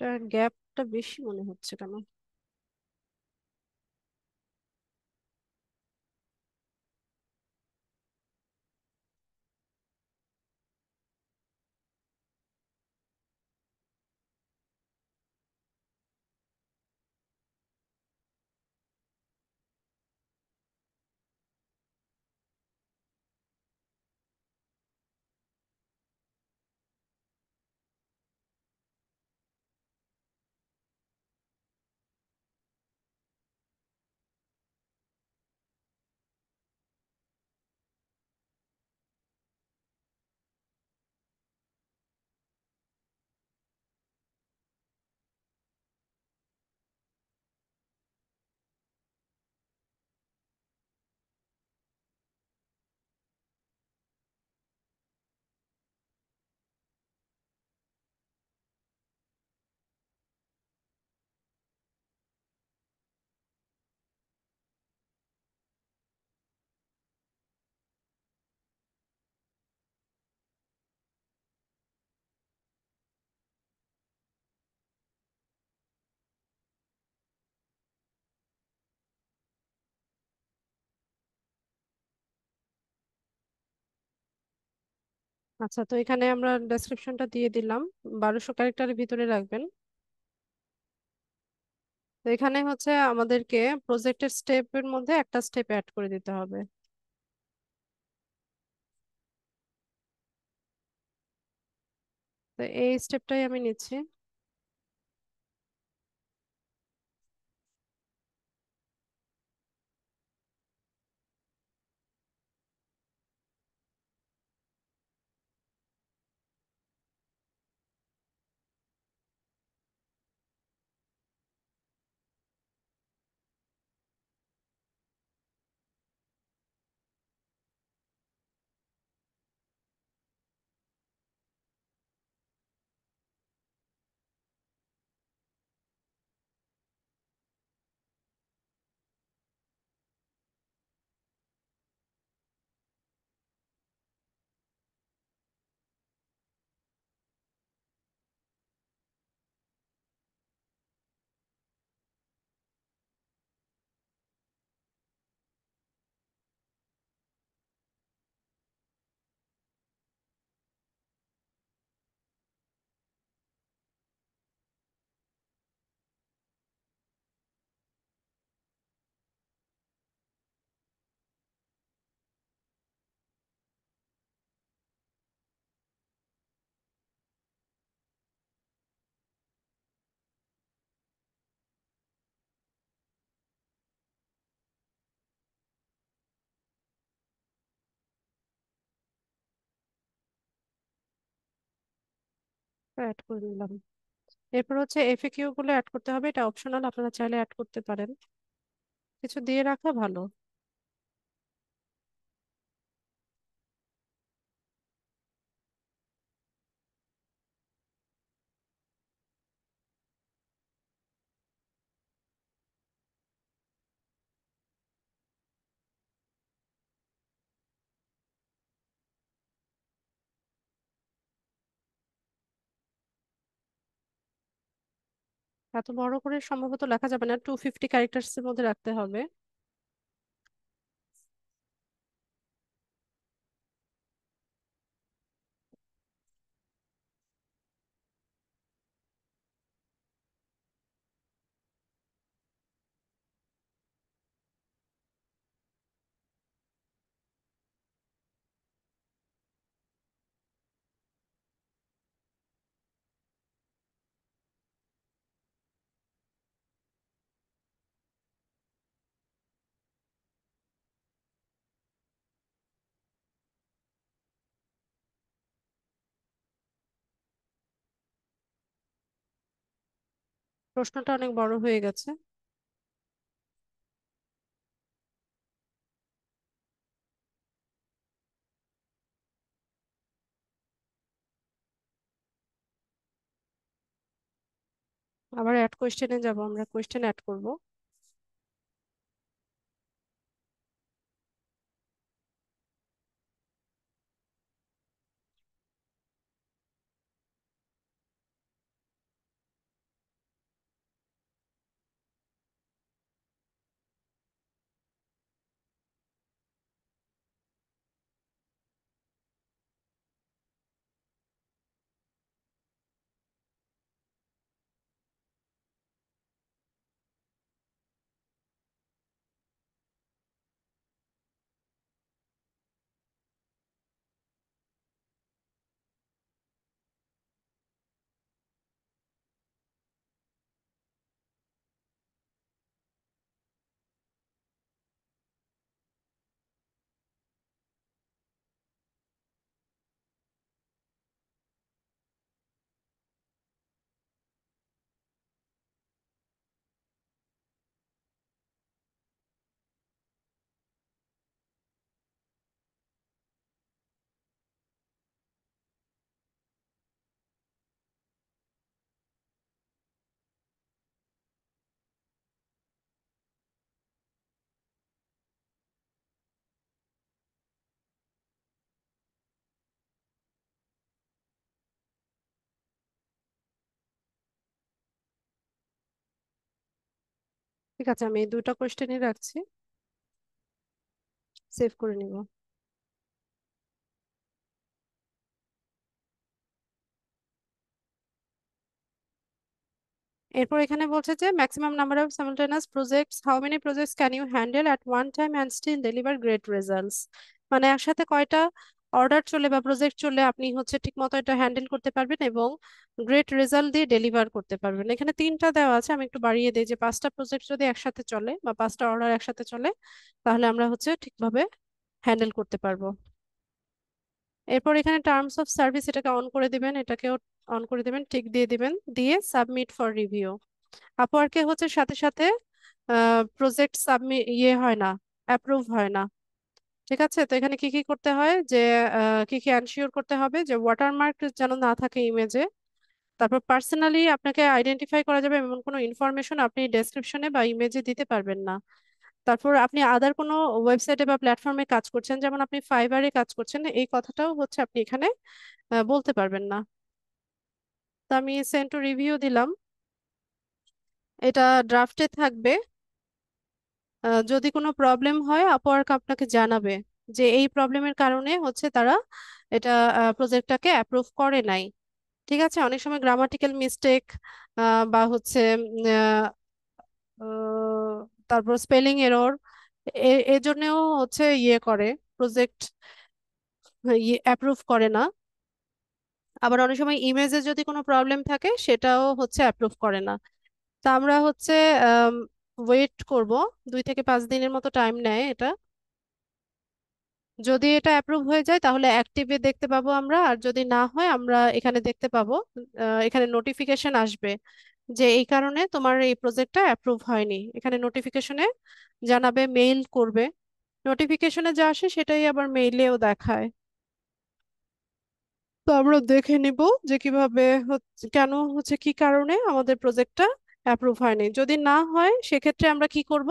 এটার গ্যাপটা বেশি মনে হচ্ছে কেন? আচ্ছা, তো এখানে আমরা ডেসক্রিপশনটা দিয়ে দিলাম, 1200 ক্যারেক্টারের ভিতরে রাখবেন। তো এখানে হচ্ছে আমাদেরকে প্রজেক্টের স্টেপের মধ্যে একটা স্টেপ অ্যাড করে দিতে হবে। তো এই স্টেপটাই আমি নিচ্ছি। অ্যাড করে নিলাম। এরপর হচ্ছে এফএকিউ গুলো অ্যাড করতে হবে, এটা অপশনাল, আপনারা চাইলে অ্যাড করতে পারেন। কিছু দিয়ে রাখা ভালো। এত বড় করে সম্ভবত লেখা যাবে না, 250 ক্যারেক্টার্স এর মধ্যে রাখতে হবে। প্রশ্নটা অনেক বড় হয়ে গেছে। আবার অ্যাড কোয়েশ্চেনে যাব, আমরা কোয়েশ্চেন অ্যাড করব। ঠিক আছে, আমি এই দুটো কোশ্চেনই রাখছি, সেভ করে নিব। এরপর এখানে বলছে যে maximum number of simultaneous projects, how many projects can you handle at one time and still deliver great results. মানে একসাথে কয়টা অর্ডার চলে বা প্রজেক্ট চলে আপনি হচ্ছে ঠিক মতো এটা হ্যান্ডেল করতে পারবেন এবং গ্রেট রেজাল্ট দিয়ে ডেলিভার করতে পারবেন। এখানে তিনটা দেওয়া আছে, আমি একটু বাড়িয়ে দিই যে পাঁচটা প্রজেক্ট যদি একসাথে চলে বা পাঁচটা অর্ডার একসাথে চলে তাহলে আমরা হচ্ছে ঠিকভাবে হ্যান্ডেল করতে পারবো। এরপর এখানে টার্মস অফ সার্ভিস, এটাকে অন করে দিবেন, এটাকেও অন করে দিবেন, টিক দিয়ে দিবেন, দিয়ে সাবমিট ফর রিভিউ। আপওয়ার্কে হচ্ছে সাথে সাথে প্রজেক্ট সাবমিট হয় না, অ্যাপ্রুভ হয় না। ঠিক আছে, তো এখানে কি কি করতে হয় যে কি কি এনশিওর করতে হবে যে ওয়াটারমার্ক যেন না থাকে ইমেজে। তারপর পার্সোনালি আপনাকে আইডেন্টিফাই করা যাবে এমন কোনো ইনফরমেশন আপনি ডেসক্রিপশনে বা ইমেজে দিতে পারবেন না। তারপর আপনি আদার কোনো ওয়েবসাইটে বা প্ল্যাটফর্মে কাজ করছেন, যেমন আপনি ফাইবারে কাজ করছেন, এই কথাটাও হচ্ছে আপনি এখানে বলতে পারবেন না। তো আমি সেন্ড টু রিভিউ দিলাম, এটা ড্রাফটে থাকবে। যদি কোনো প্রবলেম হয় আপওয়ার্ক আপনাকে জানাবে যে এই প্রবলেমের কারণে হচ্ছে তারা এটা প্রজেক্টটাকে অ্যাপ্রুভ করে নাই। ঠিক আছে, অনেক সময় গ্রামাটিক্যাল মিস্টেক বা হচ্ছে তারপর স্পেলিং এরর, এজন্যও হচ্ছে করে প্রজেক্ট অ্যাপ্রুভ করে না। আবার অনেক সময় ইমেজে যদি কোনো প্রবলেম থাকে সেটাও হচ্ছে অ্যাপ্রুভ করে না। তা আমরা হচ্ছে ওয়েট করব, 2 থেকে 5 দিনের মতো টাইম নেয় এটা। যদি এটা অ্যাপ্রুভ হয়ে যায় তাহলে অ্যাক্টিভে দেখতে পাবো আমরা, আর যদি না হয় আমরা এখানে দেখতে পাবো, এখানে নোটিফিকেশন আসবে যে এই কারণে তোমার এই প্রজেক্টটা অ্যাপ্রুভ হয়নি। এখানে নোটিফিকেশনে জানাবে, মেইল করবে, নোটিফিকেশনে যা আসে সেটাই আবার মেইলেও দেখায়। তো আমরা দেখে নিব যে কিভাবে কেন হচ্ছে, কি কারণে আমাদের প্রজেক্টটা অ্যাপ্রুভ হয়নি। যদি না হয় সেক্ষেত্রে আমরা কি করব,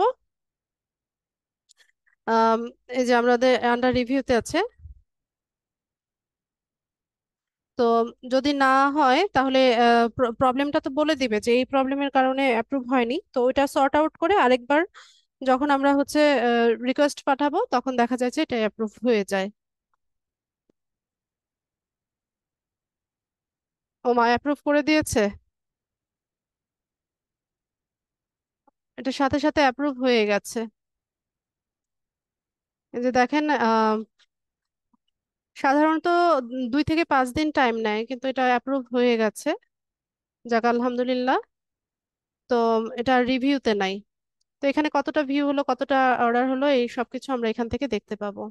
আম, এই যে আমাদের আন্ডার রিভিউতে আছে, তো যদি না হয় তাহলে প্রবলেমটা তো বলে দিবে যে এই প্রবলেমের কারণে অ্যাপ্রুভ হয়নি, তো ওইটা সর্ট আউট করে আরেকবার যখন আমরা হচ্ছে রিকোয়েস্ট পাঠাবো তখন দেখা যায় যে এটা অ্যাপ্রুভ হয়ে যায়। ও মা, অ্যাপ্রুভ করে দিয়েছে, এটা সাথে সাথে অ্যাপ্রুভ হয়ে গেছে। এই যে দেখেন, সাধারণত 2 থেকে 5 দিন টাইম নেয়, কিন্তু এটা অ্যাপ্রুভ হয়ে গেছে। যাক আলহামদুলিল্লাহ। তো এটা রিভিউতে নাই। তো এখানে কতটা ভিউ হলো, কতটা অর্ডার হলো, এই সবকিছু আমরা এখান থেকে দেখতে পাবো।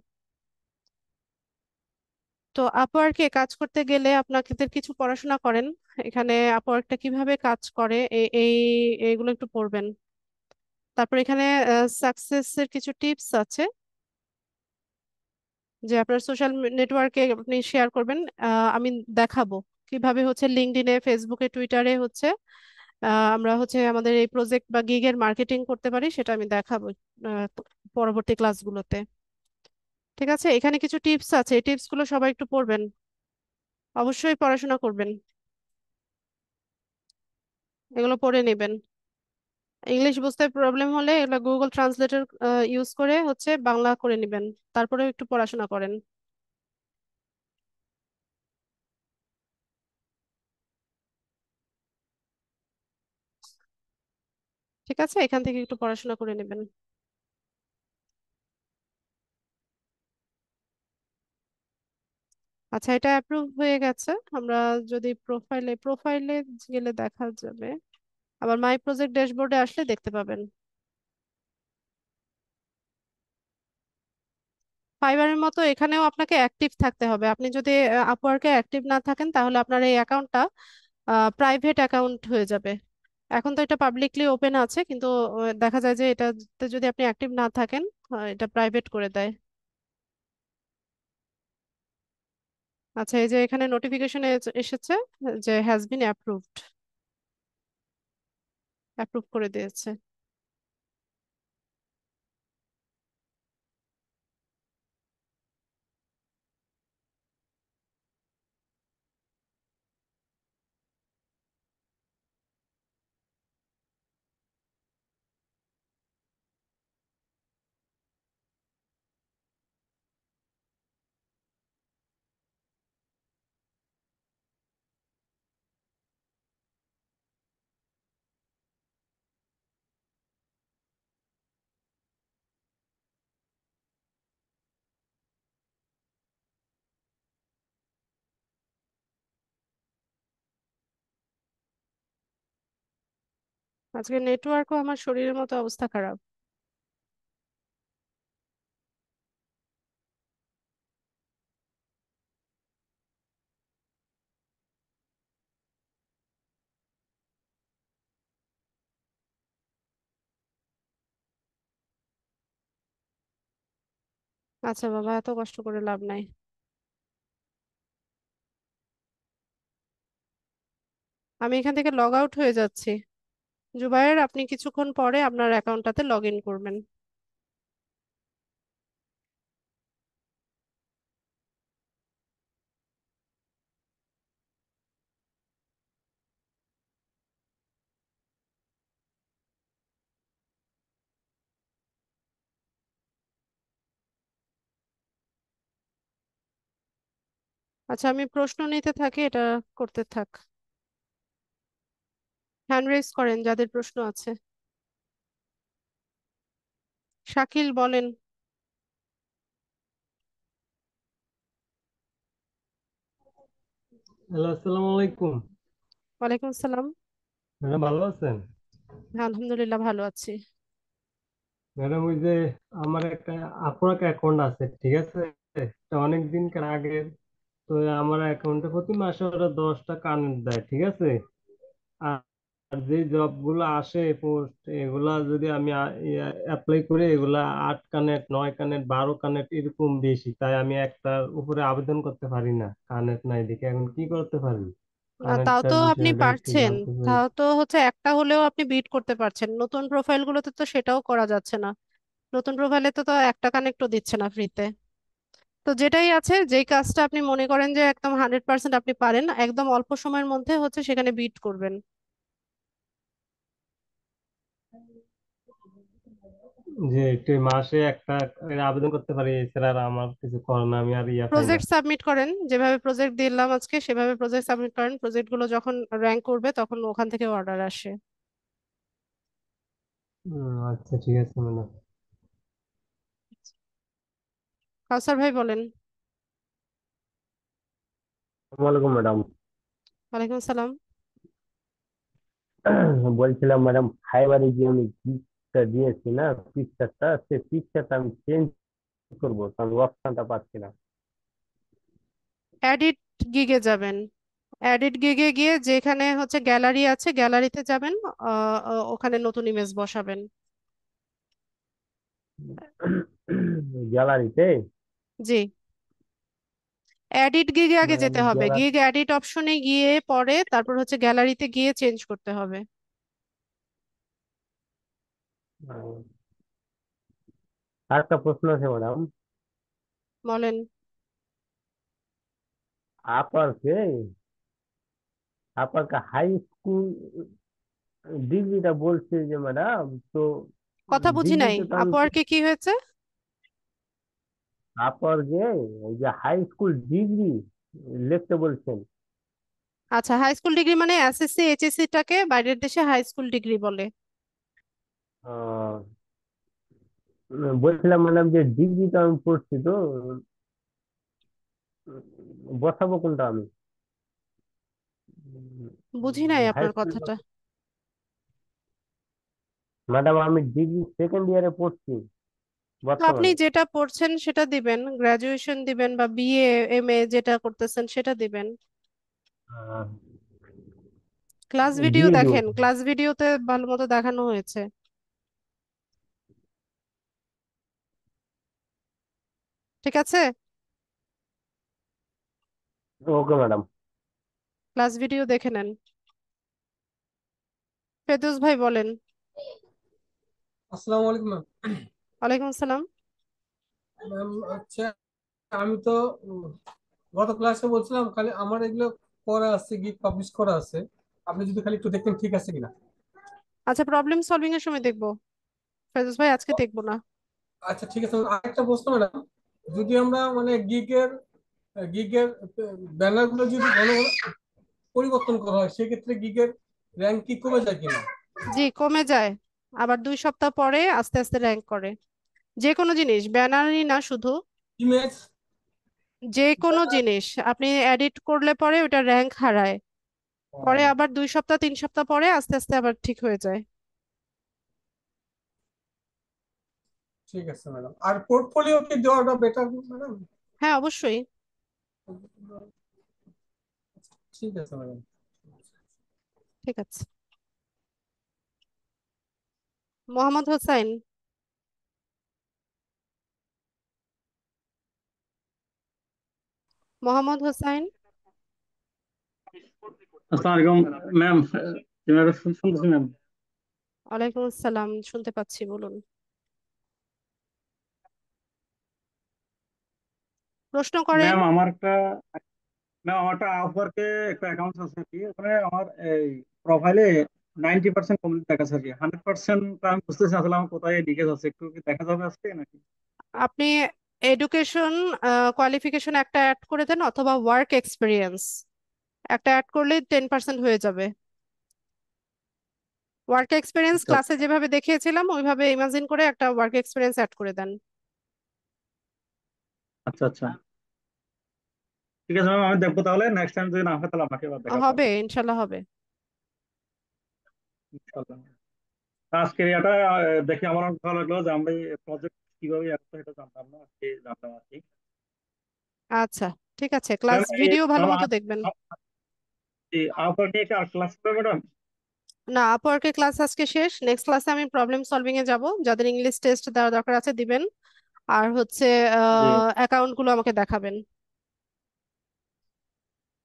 তো আপওয়ার্কে কাজ করতে গেলে আপনাদের কিছু পড়াশোনা করেন, এখানে আপওয়ার্কটা কিভাবে কাজ করে এইগুলো একটু পড়বেন। তারপর এখানে সাকসেসের কিছু টিপস আছে যে আপনার সোশ্যাল নেটওয়ার্কে আপনি শেয়ার করবেন। আমি দেখাবো কিভাবে হচ্ছে লিঙ্কডইনে, ফেসবুকে, টুইটারে হচ্ছে আমরা হচ্ছে আমাদের এই প্রজেক্ট বা গিগের মার্কেটিং করতে পারি, সেটা আমি দেখাবো আহ, পরবর্তী ক্লাসগুলোতে। ঠিক আছে, এখানে কিছু টিপস আছে, এই টিপস গুলো সবাই একটু পড়বেন, অবশ্যই পড়াশোনা করবেন, এগুলো পড়ে নেবেন। ইংলিশ বুঝতে প্রবলেম হলে এগুলো গুগল ট্রান্সলেটর ইউজ করে হচ্ছে বাংলা করে নেবেন, তারপরেও একটু পড়াশোনা করেন। ঠিক আছে, এখান থেকে একটু পড়াশোনা করে নেবেন। আচ্ছা, এটা অ্যাপ্রুভ হয়ে গেছে। আমরা যদি প্রোফাইলে গেলে দেখা যাবে, আবার মাই প্রজেক্ট ড্যাশবোর্ডে আসলে দেখতে পাবেন। ফাইবারের মতো এখানেও আপনাকে অ্যাক্টিভ থাকতে হবে। আপনি যদি আপওয়ার্কে অ্যাক্টিভ না থাকেন তাহলে আপনার এই অ্যাকাউন্টটা প্রাইভেট অ্যাকাউন্ট হয়ে যাবে। এখন তো এটা পাবলিকলি ওপেন আছে, কিন্তু দেখা যায় যে এটাতে যদি আপনি অ্যাক্টিভ না থাকেন এটা প্রাইভেট করে দেয়। আচ্ছা, এই যে এখানে নোটিফিকেশন এসেছে যে হ্যাজ বিন অ্যাপ্রুভড, অ্যাপ্রুভ করে দিয়েছে। আজকে নেটওয়ার্কও আমার শরীরের মতো অবস্থা খারাপ। আচ্ছা বাবা, এত কষ্ট করে লাভ নাই। আমি এখান থেকে লগ আউট হয়ে যাচ্ছি। জুবায়ের, আপনি কিছুক্ষণ পরে আপনার অ্যাকাউন্টটাতে লগ ইন করবেন। আচ্ছা, আমি প্রশ্ন নিতে থাকি, এটা করতে থাক। হ্যান্ড রেজ করেন যাদের প্রশ্ন আছে। শাকিল, বলেন। হ্যালো, আসসালামু আলাইকুম। ওয়ালাইকুম আসসালাম। ম্যাডাম ভালো আছেন? হ্যাঁ, আলহামদুলিল্লাহ ভালো আছি। ম্যাডাম ওই যে আমার একটা আপুরাক অ্যাকাউন্ট আছে, ঠিক আছে? এটা অনেক দিনকার আগের। তো আমার অ্যাকাউন্টে প্রতি মাসে ওরা 10টা কানেক্ট দেয়, ঠিক আছে? আর আর যে জব গুলো আসে পোস্ট, এগুলা যদি আমি অ্যাপ্লাই করি, এগুলা 8 কানেক্ট, 9 কানেক্ট, 12 কানেক্ট এরকম বেশি, তাই আমি একটার উপরে আবেদন করতে পারি না, কানেক্ট নাই দেখে। এখন কি করতে পারি? তাও তো কানেক্টটার আপনি বিষয়টা একটু পারছেন। জানতে চাই। তাও তো হচ্ছে একটা হলেও আপনি বিট করতে পারছেন, নতুন প্রোফাইলগুলোতে তো সেটাও করা যাচ্ছে না। নতুন প্রোফাইলে তো তো একটা কানেক্টও দিচ্ছে না ফ্রিতে। তো যেটাই আছে, যেই কাজটা আপনি মনে করেন যে একদম 100% আপনি পারেন, একদম অল্প সময়ের মধ্যে হচ্ছে সেখানে বিট করবেন। যে একটু মাসে একটা আবেদন করতে পারি, এছাড়া আর আমার কিছু করার না, আমি আর ইয়া পাই না। প্রজেক্ট সাবমিট করেন, যেভাবে প্রজেক্ট দিলাম আজকে সেভাবে প্রজেক্ট সাবমিট করেন। প্রজেক্টগুলো যখন র্যাঙ্ক করবে তখন ওখান থেকে অর্ডার আসে। আচ্ছা, ঠিক আছে ম্যাডাম। কাউসার ভাই, বলেন। আসসালামাইকুম ম্যাডাম। ওয়ালাইকুম আসসালাম। বলছিলাম ম্যাডাম, ফাইবারে যে আমি পিকটা দিয়েছি না, পিকচারটা, সেই পিকচারটা আমি চেঞ্জ করবো, তো আমি অপশনটা পাচ্ছি না। এডিট গিগে যাবেন। এডিট গিগে গিয়ে যেখানে হচ্ছে গ্যালারি আছে, গ্যালারিতে যাবেন। ওখানে নতুন ইমেজ বসাবেন। গ্যালারিতে? জি। এডিট গিগে আগে ম্যাডাম যেতে হবে, গ্যালারি, গিগ এডিট অপশনে গিয়ে পরে তারপর হচ্ছে গ্যালারিতে গিয়ে চেঞ্জ করতে হবে। আর একটা প্রশ্ন আছে ম্যাডাম। বলেন। আপারকে আপারকে হাই স্কুল ডিগ্রিটা বলছে যে ম্যাডাম, তো কথা বুঝি নাই, ডিগ্রিতে তো আমি আপওয়ার্কে কি হয়েছে? আপার যে ওই যে হাই স্কুল ডিগ্রি লিখতে বলছেন। আচ্ছা, হাই স্কুল ডিগ্রি মানে এসএসসি এইচএসসি টাকে বাইরের দেশে হাই স্কুল ডিগ্রি বলে। আহ, বলছিলাম ম্যাডাম যে ডিগ্রিটা আমি পড়ছি, তো বসাবো কোনটা আমি? বুঝি নাই হাই আপনার স্কুল? কথাটা। ম্যাডাম আমি ডিগ্রি সেকেন্ড ইয়ারে পড়ছি তো আপনি বর্তমানে। যেটা পড়ছেন সেটা দিবেন, গ্রাজুয়েশন দিবেন বা বিএ এমএ যেটা করতেছেন সেটা দিবেন। ক্লাস ভিডিও দিয়ে দিব। দেখেন, ক্লাস ভিডিওতে ভালো মতো দেখানো হয়েছে। ঠিক আছে। Okay madam. ক্লাস ভিডিও দেখে নেন। ফেদুস ভাই, বলেন। আসসালামু আলাইকুম ম্যাম। ওয়ালাইকুম আসসালাম। ম্যাম হচ্ছে আমি তো উম, গত ক্লাসে বলছিলাম খালি আমার এগুলো করা আছে, গিট পাবলিশ করা আছে। আপনি যদি খালি একটু দেখতেন ঠিক আছে কিনা। আচ্ছা, প্রবলেম সলভিং এর সময় দেখবো। ফেদুস ভাই, আজকে দেখবো না। আচ্ছা ঠিক আছে, আরেকটা প্রশ্ন ম্যাডাম। যদি আমরা মানে গিগের গিগের ব্যানার গুলো যদি ঘন ঘন পরিবর্তন করা হয়, সেক্ষেত্রে গিগের র্যাঙ্ক কি কমে যায় কিনা? জি, কমে যায়। আবার 2 সপ্তাহ পরে আস্তে আস্তে র্যাঙ্ক করে। যে কোনো জিনিস, ব্যানারই না শুধু, ইমেজ। যে কোনো জিনিস আপনি এডিট করলে পরে ওটা র্যাঙ্ক হারায়। পরে আবার 2 সপ্তাহ 3 সপ্তাহ পরে আস্তে আস্তে আবার ঠিক হয়ে যায়। ঠিক আছে ম্যাডাম। আর পোর্টফোলিও কি দেওয়াটা বেটার ম্যাডাম? হ্যাঁ, অবশ্যই। ঠিক আছে ম্যাডাম। ঠিক আছে। মোহাম্মদ হোসাইন। মোহাম্মদ হোসাইন। আসসালামু আলাইকুম ম্যাম। শুনতেছি ম্যাম। ওয়ালাইকুম আসসালাম, শুনতে পাচ্ছি, বলুন। প্রশ্ন করেন। ম্যাম আমার একটা আপওয়ার্কে একটা অ্যাকাউন্ট আছে আর কি, ওখানে আমার এই প্রোফাইলে 90% কমপ্লিট দেখাচ্ছে আর কি, 100% আমি বুঝতেছি আসলে আমার কোথায় লিকেজ আছে, একটু কি দেখা যাবে আজকে নাকি? আপনি এডুকেশন কোয়ালিফিকেশন একটা অ্যাড করে দেন, অথবা ওয়ার্ক এক্সপিরিয়েন্স একটা অ্যাড করলেই 10% হয়ে যাবে। ওয়ার্ক এক্সপিরিয়েন্স আচ্ছা ক্লাসে যেভাবে দেখিয়েছিলাম ওইভাবে ইমাজিন করে একটা ওয়ার্ক এক্সপিরিয়েন্স অ্যাড করে দেন। আচ্ছা আচ্ছা, ঠিক আছে ম্যাম, আমি দেখবো তাহলে। নেক্সট টাইম যদি না হয় তাহলে আপনাকে এবার দেখাবো আর হবে, কি। ইনশাল্লাহ হবে। ইনশাআল্লাহ। আজকে এটা দেখে আমার অনেক ভালো লাগলো যে আমরা প্রজেক্ট কিভাবে একটা এটা জানতাম না, আজকে জানতাম আর কি। আচ্ছা, ঠিক আছে, ক্লাস ম্যাম ভিডিও ভালো মতো দেখবেন। আপনার নিয়ে কি আর ক্লাস হবে ম্যাডাম? না, আপওয়ার্কের ক্লাস আজকে শেষ। নেক্সট ক্লাসে আমি প্রবলেম সলভিং এ যাব। যাদের ইংলিশ টেস্ট দেওয়ার দরকার আছে দিবেন। আর হচ্ছে জি, অ্যাকাউন্ট গুলো আমাকে দেখাবেন।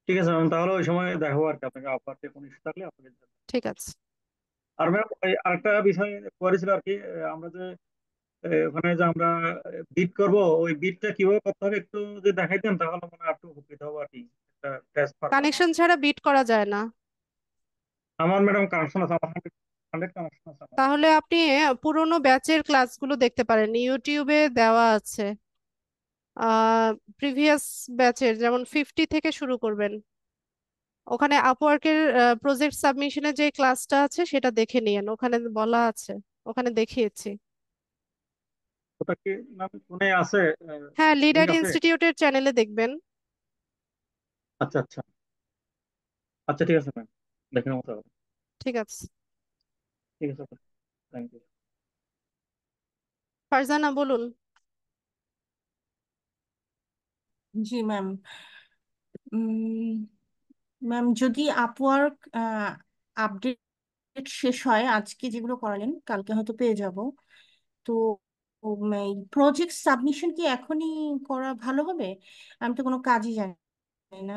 ঠিক আছে ম্যাম, তাহলে ওই সময় দেখাবো আর কি আপনাকে, আপনার কোনো ইস্যু থাকলে আপনাকে জানাবো। ঠিক আছে। আর ম্যাম আরেকটা বিষয় কোয়ারি ছিল আর কি, আমরা যে ওখানে যে আমরা বিট করব, ওই বিটটা কিভাবে করতে হবে একটু যদি দেখাইতেন তাহলে মনে হয় একটু উপকৃত হবো আর কি, একটা টেস্ট পারপাস। কানেকশন ছাড়া বিট করা যায় না। আমার ম্যাডাম কানেকশন আছে, আমার 100 কানেকশন আছে আমার। তাহলে আপনি পুরোনো ব্যাচের ক্লাসগুলো দেখতে পারেন, ইউটিউবে দেওয়া আছে। প্রিভিয়াস ব্যাচের যেমন 50 থেকে শুরু করবেন। ওখানে আপওয়ার্কের প্রজেক্ট সাবমিশনের যে ক্লাসটা আছে সেটা দেখে নিয়েন, ওখানে বলা আছে, ওখানে দেখিয়েছি। ওটা কি ম্যাম ফোনে আছে? হ্যাঁ, লিড লিঙ্ক আইটি আছে? ইনস্টিটিউটের চ্যানেলে দেখবেন। আচ্ছা আচ্ছা, আচ্ছা ঠিক আছে ম্যাম, দেখে নেবো তাহলে। ঠিক আছে। ঠিক আছে, থ্যাংক ইউ। ফারজানা, বলুন। জি ম্যাম। ম্যাম, যদি আপওয়ার্ক আপডেট শেষ হয়, আজকে যেগুলো করালেন কালকে হয়তো পেয়ে যাব, তো এই প্রজেক্ট সাবমিশন কি এখনই করা ভালো হবে? আমি তো কোনো কাজই জানি না।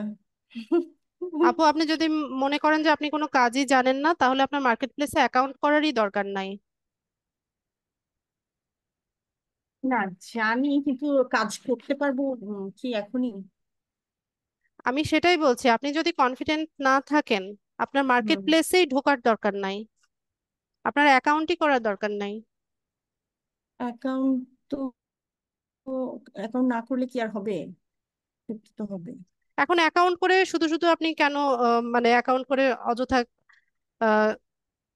আপু, আপনি যদি মনে করেন যে আপনি কোনো কাজই জানেন না, তাহলে আপনার মার্কেট প্লেসে অ্যাকাউন্ট করারই দরকার নাই। না, জানি কিন্তু কাজ করতে পারবো কি এখনই? আমি সেটাই বলছি, আপনি যদি কনফিডেন্ট না থাকেন, আপনার মার্কেট হুম। প্লেসেই ঢোকার দরকার নাই, আপনার অ্যাকাউন্টই করার দরকার নাই। অ্যাকাউন্ট তো অ্যাকাউন্ট না করলে কি আর হবে? করতে তো হবে। এখন অ্যাকাউন্ট করে শুধু শুধু আপনি কেন মানে অ্যাকাউন্ট করে অযথা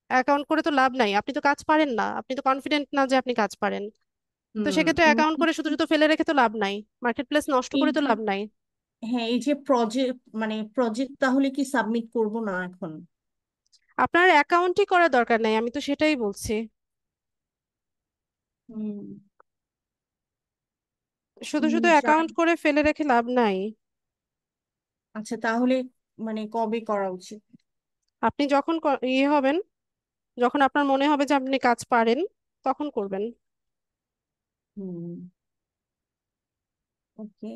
অ্যাকাউন্ট করে তো লাভ নাই, আপনি তো কাজ পারেন না, আপনি তো কনফিডেন্ট না যে আপনি কাজ পারেন। তো সেক্ষেত্রে হুম। অ্যাকাউন্ট করে শুধু শুধু ফেলে রেখে তো লাভ নাই, মার্কেট প্লেস নষ্ট এই করে তো যে, লাভ নাই। হ্যাঁ, এই যে প্রজেক্ট, মানে প্রজেক্ট তাহলে কি সাবমিট করব না এখন? আপনার অ্যাকাউন্টই করার দরকার নাই, আমি তো সেটাই বলছি। হুম। শুধু শুধু অ্যাকাউন্ট করে ফেলে রেখে লাভ নাই। আচ্ছা, তাহলে মানে কবে করা উচিত? আপনি যখন ইয়ে হবেন, যখন আপনার মনে হবে যে আপনি কাজ পারেন, তখন করবেন। হুম। ওকে।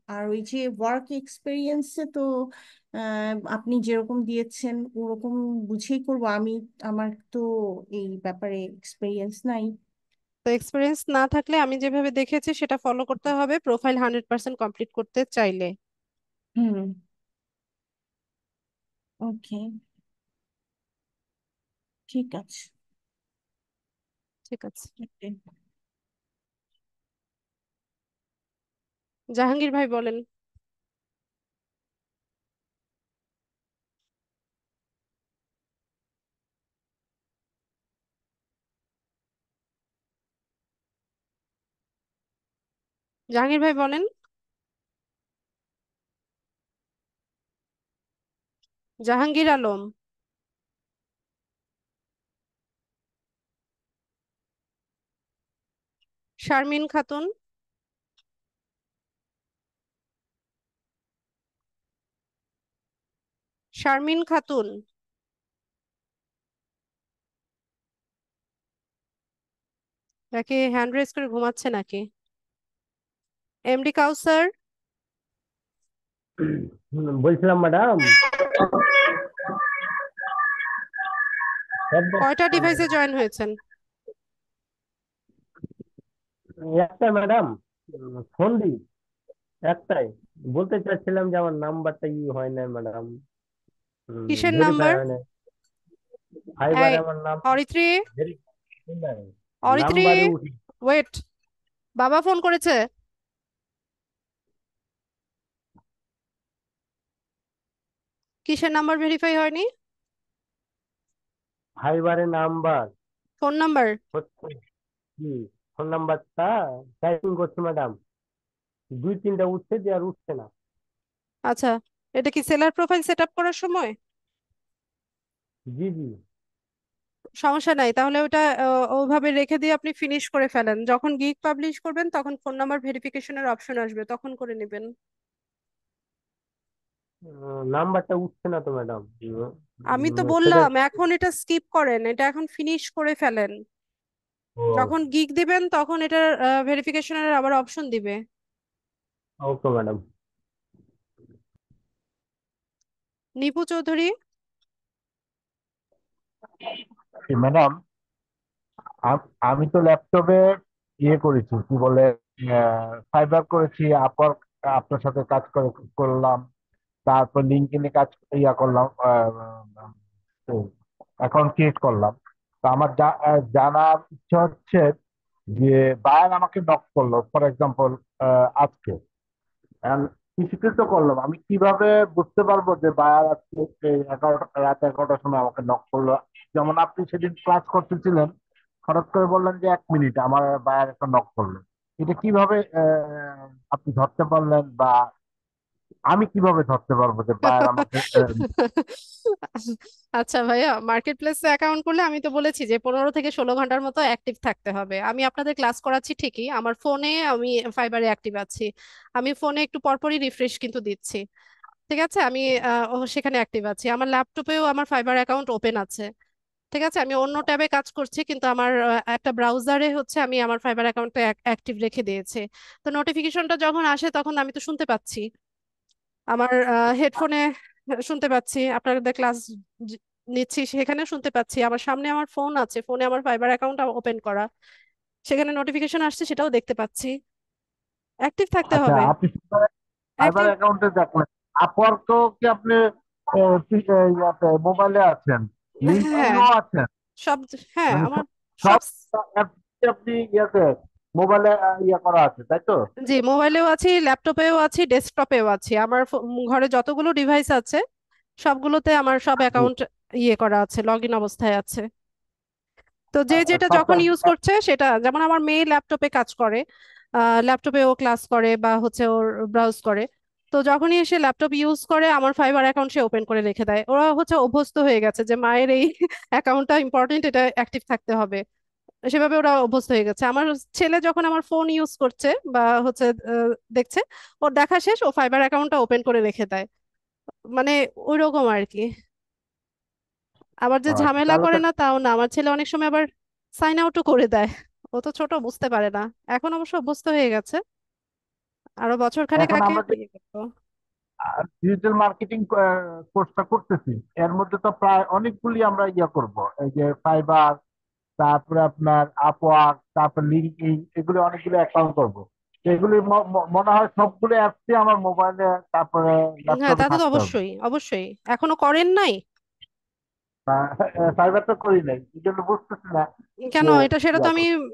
আর ওই যে ওয়ার্ক এক্সপিরিয়েন্সে তো আপনি যেরকম দিয়েছেন ওরকম বুঝেই করব আমি। আমার তো এই ব্যাপারে এক্সপিরিয়েন্স নাই। তো এক্সপিরিয়েন্স না থাকলে আমি যেভাবে দেখেছি সেটা ফলো করতে হবে, প্রোফাইল 100% কমপ্লিট করতে চাইলে। হুম। ওকে, ঠিক আছে। ঠিক আছে। Okay. জাহাঙ্গীর ভাই, বলেন। জাহাঙ্গীর ভাই, বলেন। জাহাঙ্গীর আলম। শারমিন খাতুন, শারমিন খাতুন নাকি হ্যান্ড রেজ করে ঘুমাচ্ছে নাকি? এমডি কাউসার, বলছিলাম ম্যাডাম, কয়টা ডিভাইসে জয়েন হয়েছেন? একটা ম্যাডাম, ফোন দিই একটাই। বলতে চাচ্ছিলাম যে আমার নাম্বারটা হয় না ম্যাডাম, কিসের ভেরিফাই নাম্বার? হয় না। ফাইবারে এই আমার নাম অরিত্রী, ভেরিফাই, অরিত্রী, নাম্বারে উঠি। ওয়েট, বাবা ফোন করেছে। কিসের নাম্বার ভেরিফাই হয়নি? ফাইবারে নাম্বার ফোন নাম্বার? হচ্ছে কি, ফোন নাম্বারটা টাইপিং করছে ম্যাডাম, 2-3টা উঠছে দিয়ে আর উঠছে না। আচ্ছা, এটা কি সেলার প্রোফাইল সেট আপ করার সময়? জি জি। সমস্যা নাই, তাহলে ওটা ওভাবে রেখে দিয়ে আপনি ফিনিশ করে ফেলেন। যখন গিগ পাবলিশ করবেন তখন ফোন নাম্বার ভেরিফিকেশনের অপশন আসবে, তখন করে নেবেন। নাম্বারটা উঠছে না তো ম্যাডাম। আমি তো সেটা, বললাম এখন এটা স্কিপ করেন, এটা এখন ফিনিশ করে ফেলেন। যখন গিগ দিবেন তখন এটার ভেরিফিকেশনের আবার অপশন দিবে। Okay madam. Nipu Chowdhury, madam, আমি তো ল্যাপটপে করেছি, কি বলে, ফাইবার করেছি, আপনার সাথে কাজ করলাম, তারপর লিঙ্কডইনে কাজ করলাম, অ্যাকাউন্ট ক্রিয়েট করলাম। তো আমার জানার ইচ্ছা হচ্ছে যে বায়ার আমাকে নক করলো, ফর এক্সাম্পল আজকে, And কিছুতে তো করলাম, আমি কিভাবে বুঝতে পারবো যে বায়ার আজকে এই 11 রাত 11টার সময় আমাকে নক করলো? যেমন আপনি সেদিন ক্লাস করতেছিলেন, হঠাৎ করে বললেন যে 1 মিনিট আমার বায়ার একটা নক করলো। এটা কিভাবে আপনি ধরতে পারলেন, বা আমি কিভাবে ধরতে পারবো যে বায়ার আমাকে আচ্ছা ভাইয়া, মার্কেট প্লেসে অ্যাকাউন্ট করলে আমি তো বলেছি যে 15 থেকে 16 ঘন্টার মতো অ্যাক্টিভ থাকতে হবে। আমি আপনাদের ক্লাস করাচ্ছি ঠিকই, আমার ফোনে আমি ফাইবারে অ্যাক্টিভ আছি। আমি ফোনে একটু পরপরই রিফ্রেশ কিন্তু দিচ্ছি। ঠিক আছে, আমি সেখানে অ্যাক্টিভ আছি। আমার ল্যাপটপেও আমার ফাইবার অ্যাকাউন্ট ওপেন আছে। ঠিক আছে, আমি অন্য ট্যাবে কাজ করছি কিন্তু আমার একটা ব্রাউজারে হচ্ছে আমি আমার ফাইবার অ্যাকাউন্টটা অ্যাক্টিভ রেখে দিয়েছি। তো নোটিফিকেশনটা যখন আসে তখন আমি তো শুনতে পাচ্ছি, আমার হেডফোনে শুনতে পাচ্ছি, আপনাদের ক্লাস নিচ্ছি সেখানে শুনতে পাচ্ছি, আমার সামনে আমার ফোন আছে, ফোনে আমার ফাইবার অ্যাকাউন্ট ওপেন করা, সেখানে নোটিফিকেশন আসছে সেটাও দেখতে পাচ্ছি। অ্যাক্টিভ থাকতে আচ্ছা, হবে। আপনি ফাইবার অ্যাক্টিভ, অ্যাকাউন্টে দেখলেন, আপওয়ার্ক তো কি আপনি মোবাইলে আছেন, হ্যাঁ, লিঙ্কডইনও আছেন, সব, হ্যাঁ মানে আমার সব সব, apps আপনি মোবাইলে করা আছে, তাই তো? জি মোবাইলেও আছি, ল্যাপটপেও আছি, ডেস্কটপেও আছি। আমার ঘরে যতগুলো ডিভাইস আছে সবগুলোতে আমার সব জি। অ্যাকাউন্ট করা আছে, লগ ইন অবস্থায় আছে। তো যে যেটা যখন সবটা ইউজ করছে সেটা, যেমন আমার মেয়ে ল্যাপটপে কাজ করে, ল্যাপটপে ও ক্লাস করে বা হচ্ছে ওর ব্রাউজ করে। তো যখনই এসে ল্যাপটপ ইউজ করে আমার ফাইবার অ্যাকাউন্ট সে ওপেন করে রেখে দেয়। ওরা হচ্ছে অভ্যস্ত হয়ে গেছে যে মায়ের এই অ্যাকাউন্টটা ইম্পর্টেন্ট, এটা অ্যাক্টিভ থাকতে হবে। সেভাবে ওরা অভ্যস্ত হয়ে গেছে। আমার ছেলে যখন আমার ফোন ইউজ করছে বা হচ্ছে দেখছে, ওর দেখা শেষ ও ফাইবার অ্যাকাউন্টটা ওপেন করে রেখে দেয়। মানে ওই রকম আর কি। আবার যে আচ্ছা, ঝামেলা তাহলে করে তো না তাও না, আমার ছেলে অনেক সময় আবার সাইন আউটও করে দেয়। ও তো ছোট, বুঝতে পারে না। এখন অবশ্য অভ্যস্ত হয়ে গেছে, আরো বছর খানেক এখন আগে আমরা যে করতো। ডিজিটাল মার্কেটিং কোর্সটা করতেছি, এর মধ্যে তো প্রায় অনেকগুলি আমরা করব, এই যে ফাইবার, তারপরে আপনার আপওয়ার্ক, তারপর লিঙ্কডইন, এগুলো অনেকগুলো অ্যাকাউন্ট করব। তো এগুলি মনে হয় সবগুলো অ্যাপসই আমার মোবাইলে, তারপরে হ্যাঁ, তা ল্যাপটপে তো থাকতে হবে। অবশ্যই অবশ্যই। এখনো করেন নাই? ফাইবার তো করি নাই, এই জন্য বুঝতেছি না কেন? যে এটা সেটা তো আমি করব।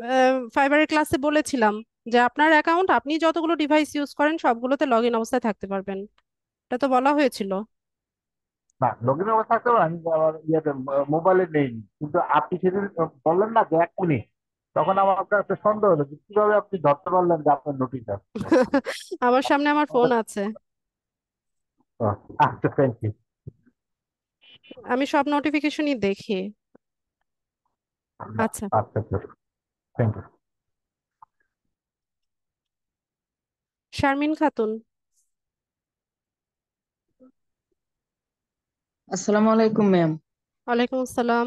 ফাইবারের ক্লাসে বলেছিলাম যে আপনার অ্যাকাউন্ট, আপনি যতগুলো ডিভাইস ইউজ করেন সবগুলোতে লগ ইন অবস্থায় থাকতে পারবেন। এটা তো বলা হয়েছিল। না, লগ ইন অবস্থা থাকতে পারে, আমি আমার মোবাইলে নেই, কিন্তু আপনি সেদিন বললেন না যে 1 মিনিট, তখন আমার কাছে সন্দেহ হলো যে কিভাবে আপনি ধরতে পারলেন যে আপনার নোটিশ আসছে। আমার সামনে আমার ফোন আছে, ও, আচ্ছা, থ্যাংক ইউ। আমি সব নোটিফিকেশনই দেখি। আচ্ছা। আচ্ছা, থ্যাংক ইউ। শারমিন খাতুন। আসসালামু আলাইকুম ম্যাম। ওয়ালাইকুম আসসালাম।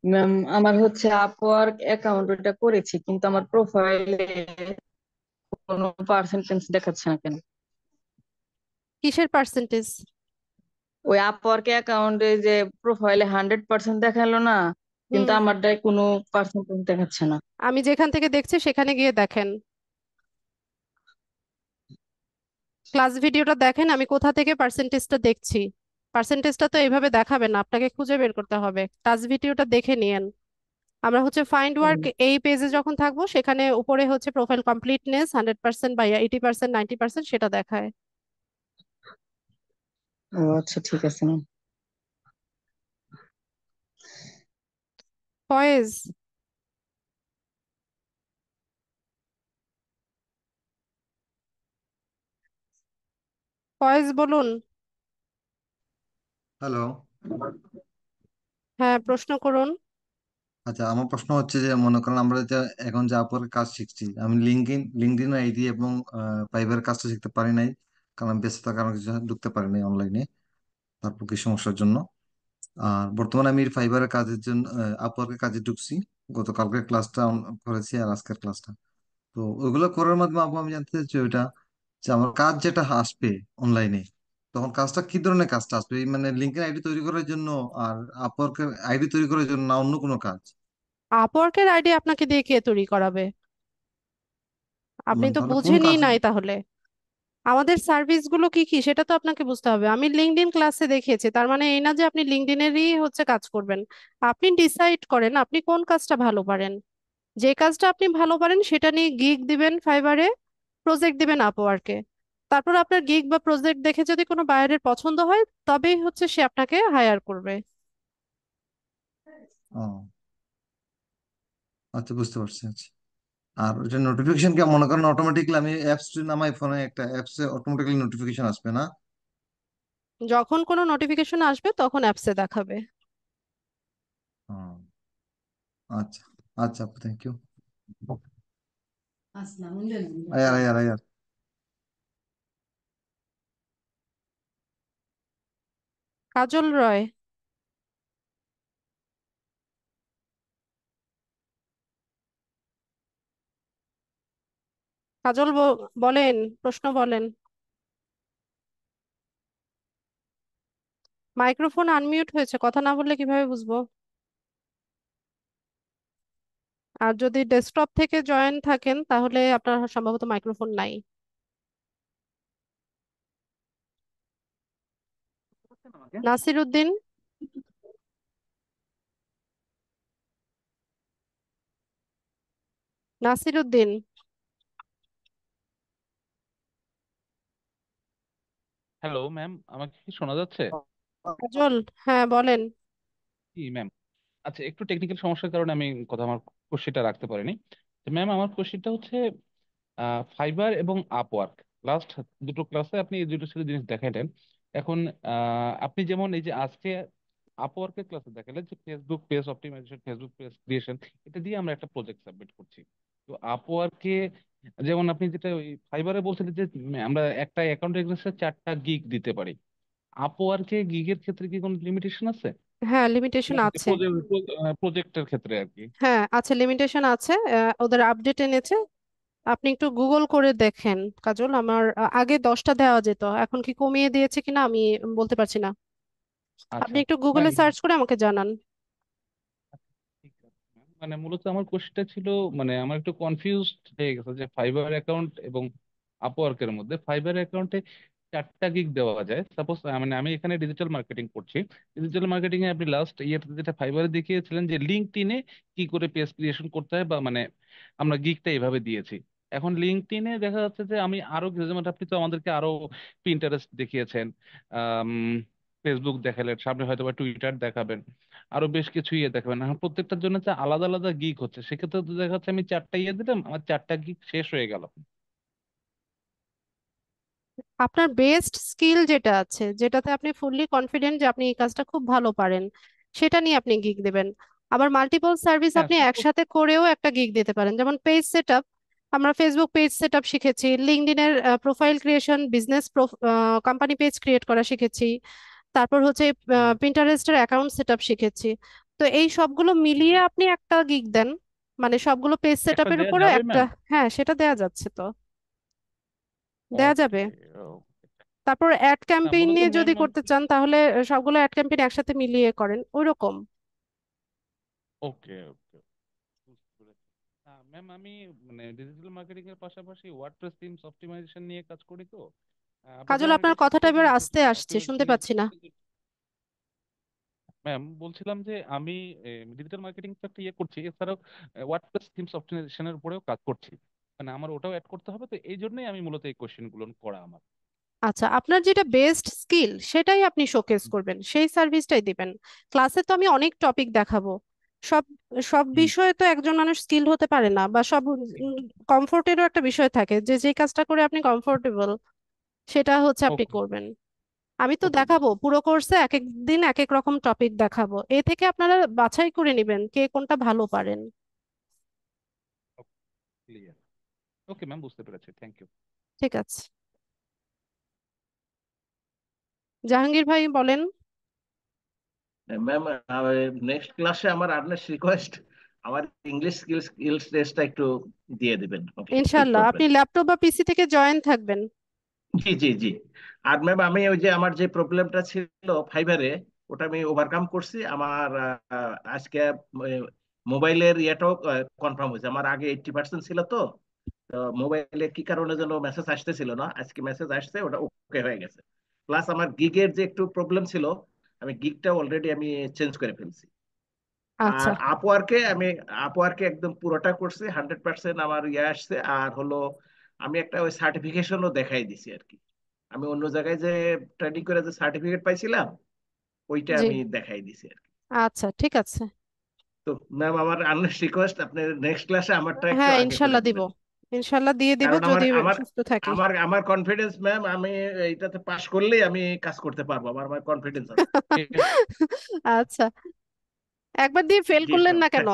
ম্যাম আমার হচ্ছে আপওয়ার্ক অ্যাকাউন্ট ওটা করেছি, কিন্তু আমার প্রোফাইলে কোনো পার্সেন্টেজ দেখাচ্ছে না কেন? কিসের পার্সেন্টেজ? ওই আপওয়ার্ক অ্যাকাউন্টে যে প্রোফাইলে 100% দেখালো না, কিন্তু হুম, আমারটায় কোনো পার্সেন্টেজ দেখাচ্ছে না। আমি যেখান থেকে দেখছি সেখানে গিয়ে দেখেন, ক্লাস ভিডিওটা দেখেন, আমি কোথা থেকে পার্সেন্টেজটা দেখছি। পার্সেন্টেজটা তো এইভাবে দেখাবে না, আপনাকে খুঁজে বের করতে হবে, ক্লাস ভিডিওটা দেখে নিয়েন। আমরা হচ্ছে ফাইন্ড ওয়ার্ক হুম। এই পেজে যখন থাকবো সেখানে উপরে হচ্ছে প্রোফাইল কমপ্লিটনেস 100% বা 80%, 90% সেটা দেখায়। ও আচ্ছা, ঠিক আছে ম্যাম। ফয়েজ, ফয়েজ বলুন। হ্যালো। হ্যাঁ, প্রশ্ন করুন। আচ্ছা, আমার প্রশ্ন হচ্ছে যে মনে করেন আমরা যে এখন যে আপওয়ার্কের কাজ শিখছি, আমি লিঙ্কডইন আইডি এবং ফাইবারের কাজটা শিখতে পারি নাই, কারণ আমি ব্যস্ততার কারণে কিছু ঢুকতে পারি নাই অনলাইনে, তারপর কি সমস্যার জন্য। আর বর্তমানে আমি ফাইবারের কাজের জন্য আপওয়ার্কের কাজে ঢুকছি, গতকালকের ক্লাসটা করেছি আর আজকের ক্লাসটা। তো ওইগুলো করার মাধ্যমে আপু আমি জানতে চাচ্ছি ওইটা যে আমার কাজ যেটা আসবে অনলাইনে, তখন কাজটা কি ধরনের কাজটা আসবে, এই মানে লিঙ্কের আইডি তৈরি করার জন্য আর আপওয়ার্কের আইডি তৈরি করার জন্য, না অন্য কোনো কাজ? আপওয়ার্কের আইডি আপনাকে দিয়ে কে তৈরি করাবে? আপনি মানে তো তাহলে কোন বুঝেনি কাজ? নাই তাহলে। আমাদের সার্ভিস গুলো কি কি সেটা তো আপনাকে বুঝতে হবে। আমি লিঙ্কডইন ক্লাসে দেখিয়েছি, তার মানে এই না যে আপনি লিঙ্কডইনেরই হচ্ছে কাজ করবেন। আপনি ডিসাইড করেন আপনি কোন কাজটা ভালো পারেন। যে কাজটা আপনি ভালো পারেন সেটা নিয়ে গিগ দিবেন ফাইবারে, প্রজেক্ট দিবেন আপওয়ার্কে। তারপর আপনার গিগ বা প্রজেক্ট দেখে যদি কোনো বায়ারের পছন্দ হয় তবেই হচ্ছে সে আপনাকে হায়ার করবে। ও আচ্ছা, বুঝতে পারছি। আচ্ছা, আর ওইটা নোটিফিকেশন কি মনে করেন অটোমেটিকলি আমি অ্যাপস নামাই ফোনে, একটা অ্যাপসে অটোমেটিকলি নোটিফিকেশন আসবে না? যখন কোনো নোটিফিকেশন আসবে তখন অ্যাপসে দেখাবে। ও, আচ্ছা আচ্ছা, থ্যাংক ইউ। আয়ার আয়ার আয়ার। কাজল রয়। কাজল বলেন, প্রশ্ন বলেন। মাইক্রোফোন আনমিউট হয়েছে, কথা না বললে কিভাবে বুঝবো? আর যদি ডেস্কটপ থেকে জয়েন থাকেন তাহলে আপনার সম্ভবত মাইক্রোফোন নাই। আমাকে নাসির উদ্দিন। নাসির উদ্দিন। হ্যালো ম্যাম, আমাকে কি শোনা যাচ্ছে? কাজল, হ্যাঁ বলেন। কি ম্যাম? আচ্ছা, একটু টেকনিক্যাল সমস্যার কারণে আমি আমার কোশ্চেনটা রাখতে পারিনি। তো ম্যাম, আমার কোশ্চেনটা হচ্ছে ফাইবার এবং আপওয়ার্ক, লাস্ট দুটো ক্লাসে আপনি এই দুটো সেটা জিনিস দেখাইলেন। এখন আপনি যেমন এই যে আজকে আপওয়ার্কের ক্লাসে দেখালেন যে Facebook page optimisation, Facebook page creation, এটা দিয়ে আমরা একটা প্রজেক্ট সাবমিট করছি। তো আপওয়ার্কে যেমন আপনি যেটা ওই ফাইবারে বলছিলেন যে আমরা একটা অ্যাকাউন্ট এগেন্সে 4টা গিগ দিতে পারি, আপওয়ার্কে গিগের ক্ষেত্রে কি কোনো লিমিটেশন আছে? হ্যাঁ, লিমিটেশন মানে আছে। প্রজেক্টের ক্ষেত্রে আর কি। হ্যাঁ আছে, লিমিটেশন আছে, ওদের আপডেট এনেছে। আপনি একটু গুগল করে দেখেন কাজল, আমার আগে 10টা দেওয়া যেত, এখন কি কমিয়ে দিয়েছে কিনা আমি বলতে পারছি না। আচ্ছা, আপনি একটু না গুগলে সার্চ করে আমাকে জানান। ঠিক আছে ma'am। মানে মূলত আমার কোশ্চেনটা ছিল, মানে আমার একটু কনফিউজড হয়ে গেছে যে ফাইবার অ্যাকাউন্ট এবং আপওয়ার্কের মধ্যে, ফাইবার অ্যাকাউন্টে 4টা গিগ দেওয়া যায় সাপোজ, মানে আমি এখানে ডিজিটাল মার্কেটিং করছি। ডিজিটাল মার্কেটিং এ আপনি লাস্ট ইয়েতে যেটা ফাইবারে দেখিয়েছিলেন যে লিঙ্কডইনে কি করে পেজ ক্রিয়েশন করতে হয়, বা মানে আমরা গিগটা এইভাবে দিয়েছি। এখন লিঙ্কডইনে দেখা যাচ্ছে যে আমি আরো যেমন আপনি তো আমাদেরকে আরো পিন্টারেস্ট দেখিয়েছেন, ফেসবুক দেখালেন, সামনে হয়তো বা টুইটার দেখাবেন, আরো বেশ কিছু ইয়ে দেখাবেন। এখন প্রত্যেকটার জন্য যে আলাদা আলাদা গিগ হচ্ছে, সেক্ষেত্রে তো দেখা যাচ্ছে আমি 4টা ইয়ে দিলাম, আমার 4টা গিগ শেষ হয়ে গেল। আপনার বেস্ট স্কিল যেটা আছে, যেটাতে আপনি ফুললি কনফিডেন্ট যে আপনি এই কাজটা খুব ভালো পারেন, সেটা নিয়ে আপনি গিগ দেবেন। আবার মাল্টিপল সার্ভিস হ্যাঁ, আপনি সাপোজ। একসাথে করেও একটা গিগ দিতে পারেন, যেমন পেজ সেটআপ। আমরা ফেসবুক পেজ সেট আপ শিখেছি, লিঙ্কডইনের profile creation, business company page create করা শিখেছি, তারপর হচ্ছে পিন্টারেস্টের অ্যাকাউন্ট সেট আপ শিখেছি। তো এই সবগুলো মিলিয়ে আপনি একটা গিগ দেন, মানে সবগুলো পেজ সেট একটা আপের দেয়া উপরে যাবে একটা। ম্যাম? হ্যাঁ, সেটা দেয়া যাচ্ছে তো, দেয়া যাবে। ওকে। তারপর অ্যাড না ক্যাম্পেইন মূলত নিয়ে ম্যাম যদি আমি, করতে চান তাহলে সবগুলো অ্যাড ক্যাম্পেইন একসাথে মিলিয়ে করেন ওইরকম। ওকে ওকে, বুঝতে পেরেছি। না ম্যাম আমি মানে ডিজিটাল মার্কেটিং এর পাশাপাশি ওয়ার্ডপ্রেস থিমস অপটিমাইজেশন নিয়ে কাজ করি তো। আপনি যে কাজল, আমাকে আপনার কথাটা কিছু এবার কিছু আস্তে আসছে, শুনতে জিনিস পাচ্ছি না। ম্যাম বলছিলাম যে আমি ডিজিটাল মার্কেটিং তো একটা ইয়ে করছি, এছাড়াও ওয়ার্ডপ্রেস থিমস অপটিমাইজেশনের উপরেও কাজ করছি। মানে আমার ওটাও অ্যাড করতে হবে, তো এই জন্যই আমি মূলত এই কোশ্চেন গুলো করা আমার। আচ্ছা, আপনার যেটা বেস্ট স্কিল সেটাই আপনি শোকেস করবেন, সেই সার্ভিসটাই দিবেন। ক্লাসে তো আমি অনেক টপিক দেখাবো, সব সব হুম। বিষয়ে তো একজন মানুষ স্কিল হতে পারে না, বা সব কমফোর্টেরও একটা বিষয় থাকে, যে যে কাজটা করে আপনি কমফোর্টেবল সেটা হচ্ছে আপনি ওকে করবেন। আমি তো ওকে ম্যাম। দেখাবো পুরো কোর্সে এক এক দিন এক এক রকম টপিক দেখাবো, এ থেকে আপনারা বাছাই করে নেবেন কে কোনটা ভালো পারেন। ক্লিয়ার। ওকে ম্যাম, বুঝতে পেরেছি, থ্যাংক ইউ। ঠিক আছে, জাহাঙ্গীর ভাই বলেন। ম্যাম, নেক্সট ক্লাসে আমার আর্নেস্ট রিকোয়েস্ট, আমার ইংলিশ স্কিলস টেস্টটা একটু দিয়ে দিবেন, ওকে, হেল্প ইনশাল্লাহ করবেন। আপনি ল্যাপটপ বা পিসি থেকে জয়েন থাকবেন। জি জি জি। আর ম্যাম আমি ওই যে আমার যে প্রবলেমটা ছিল ফাইবারে, ওটা আমি ওভারকাম করছি। আমার আজকে মোবাইলের ইয়েটাও কনফার্ম হয়েছে। আমার আগে 80% ছিল তো, মোবাইলে কি কারণে যেন মেসেজ আসতেছিল না, আজকে মেসেজ আসছে, ওটা ওকে হয়ে গেছে। প্লাস আমার গিগের যে একটু প্রবলেম ছিল, আমি গিগটা অলরেডি আমি চেঞ্জ করে ফেলছি। আচ্ছা আর আপওয়ার্কে একদম পুরোটা করছি, 100% আমার ইয়ে আসছে। আর হলো আমি একটা ওই সার্টিফিকেশনও দেখাই দিছি আর কি। আমি অন্য জায়গায় যে ট্রেনিং করে যে সার্টিফিকেট পাইছিলাম, ওইটা জি, আমি দেখাই দিছি আর কি। আচ্ছা ঠিক আছে। তো ম্যাম, আমার আর্নেস্ট রিকোয়েস্ট, আপনি নেক্সট ক্লাসে আমারটা একটু হ্যাঁ আগে করে ইনশাল্লাহ দিব, দিবেন। ইনশাল্লাহ দিয়ে দিব কারণ আমার যদি আমার সুস্থ থাকি। আমার আমার কনফিডেন্স ম্যাম, আমি এইটাতে পাশ করলেই আমি কাজ করতে পারবো, আমার আমার কনফিডেন্স আছে। আচ্ছা, একবার দিয়ে ফেল জি করলেন ম্যাম। না কেন?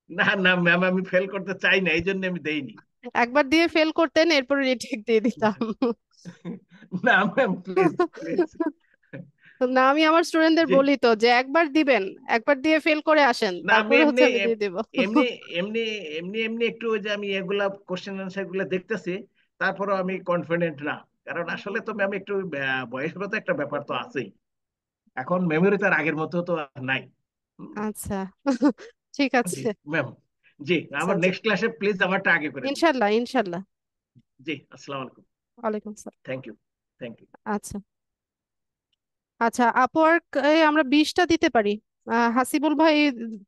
না না ম্যাম, আমি ফেল করতে চাই না, এই জন্য আমি দেইনি। একবার দিয়ে ফেল করতেন, এরপরে রিটেক দিয়ে দিতাম। না ম্যাম, প্লিজ প্লিজ। না, আমি আমার স্টুডেন্টদের জি। বলি তো যে একবার দিবেন, একবার দিয়ে ফেল করে আসেন, না আমি তারপরে হচ্ছে এমনি আমি দিয়ে দেব। এমনি এমনি এমনি একটু ওই যে আমি এগুলা কোশ্চেন আনসার গুলা দেখতেছি, তারপরেও আমি কনফিডেন্ট না। কারণ আসলে তো ম্যাম একটু বয়সগত একটা ব্যাপার তো আছেই। এখন মেমোরি তো আর আগের মতো তো আর নাই। হুম, আচ্ছা ঠিক জি আছে। ম্যাম। জি, আচ্ছা আমার আচ্ছা, নেক্সট ক্লাসে প্লিজ আমারটা আগে করে দিন। ইনশাল্লাহ ইনশাল্লাহ। জি, আসসালামু আলাইকুম। ওয়ালাইকুম আসসালাম। Thank you. Thank you. আচ্ছা আচ্ছা, আপওয়ার্ক আমরা 20টা দিতে পারি। হাসিবুল ভাই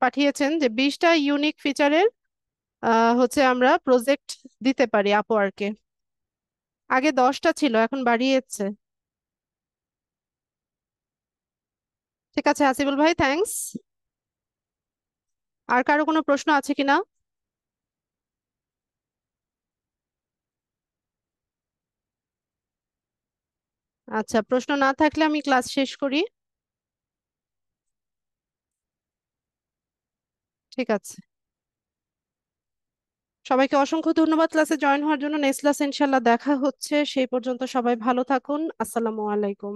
পাঠিয়েছেন যে 20টা ইউনিক ফিচারের হচ্ছে আমরা প্রজেক্ট দিতে পারি আপওয়ার্কে। আগে 10টা ছিল, এখন বাড়িয়েছে। ঠিক আছে হাসিবুল ভাই, থ্যাঙ্কস। আর কারো কোনো প্রশ্ন আছে কিনা? আচ্ছা, প্রশ্ন না থাকলে আমি ক্লাস শেষ করি। ঠিক আছে, সবাইকে অসংখ্য ধন্যবাদ ক্লাসে জয়েন হওয়ার জন্য। নেক্সট ক্লাসে ইনশাল্লাহ দেখা হচ্ছে, সেই পর্যন্ত সবাই ভালো থাকুন। আসসালামু আলাইকুম।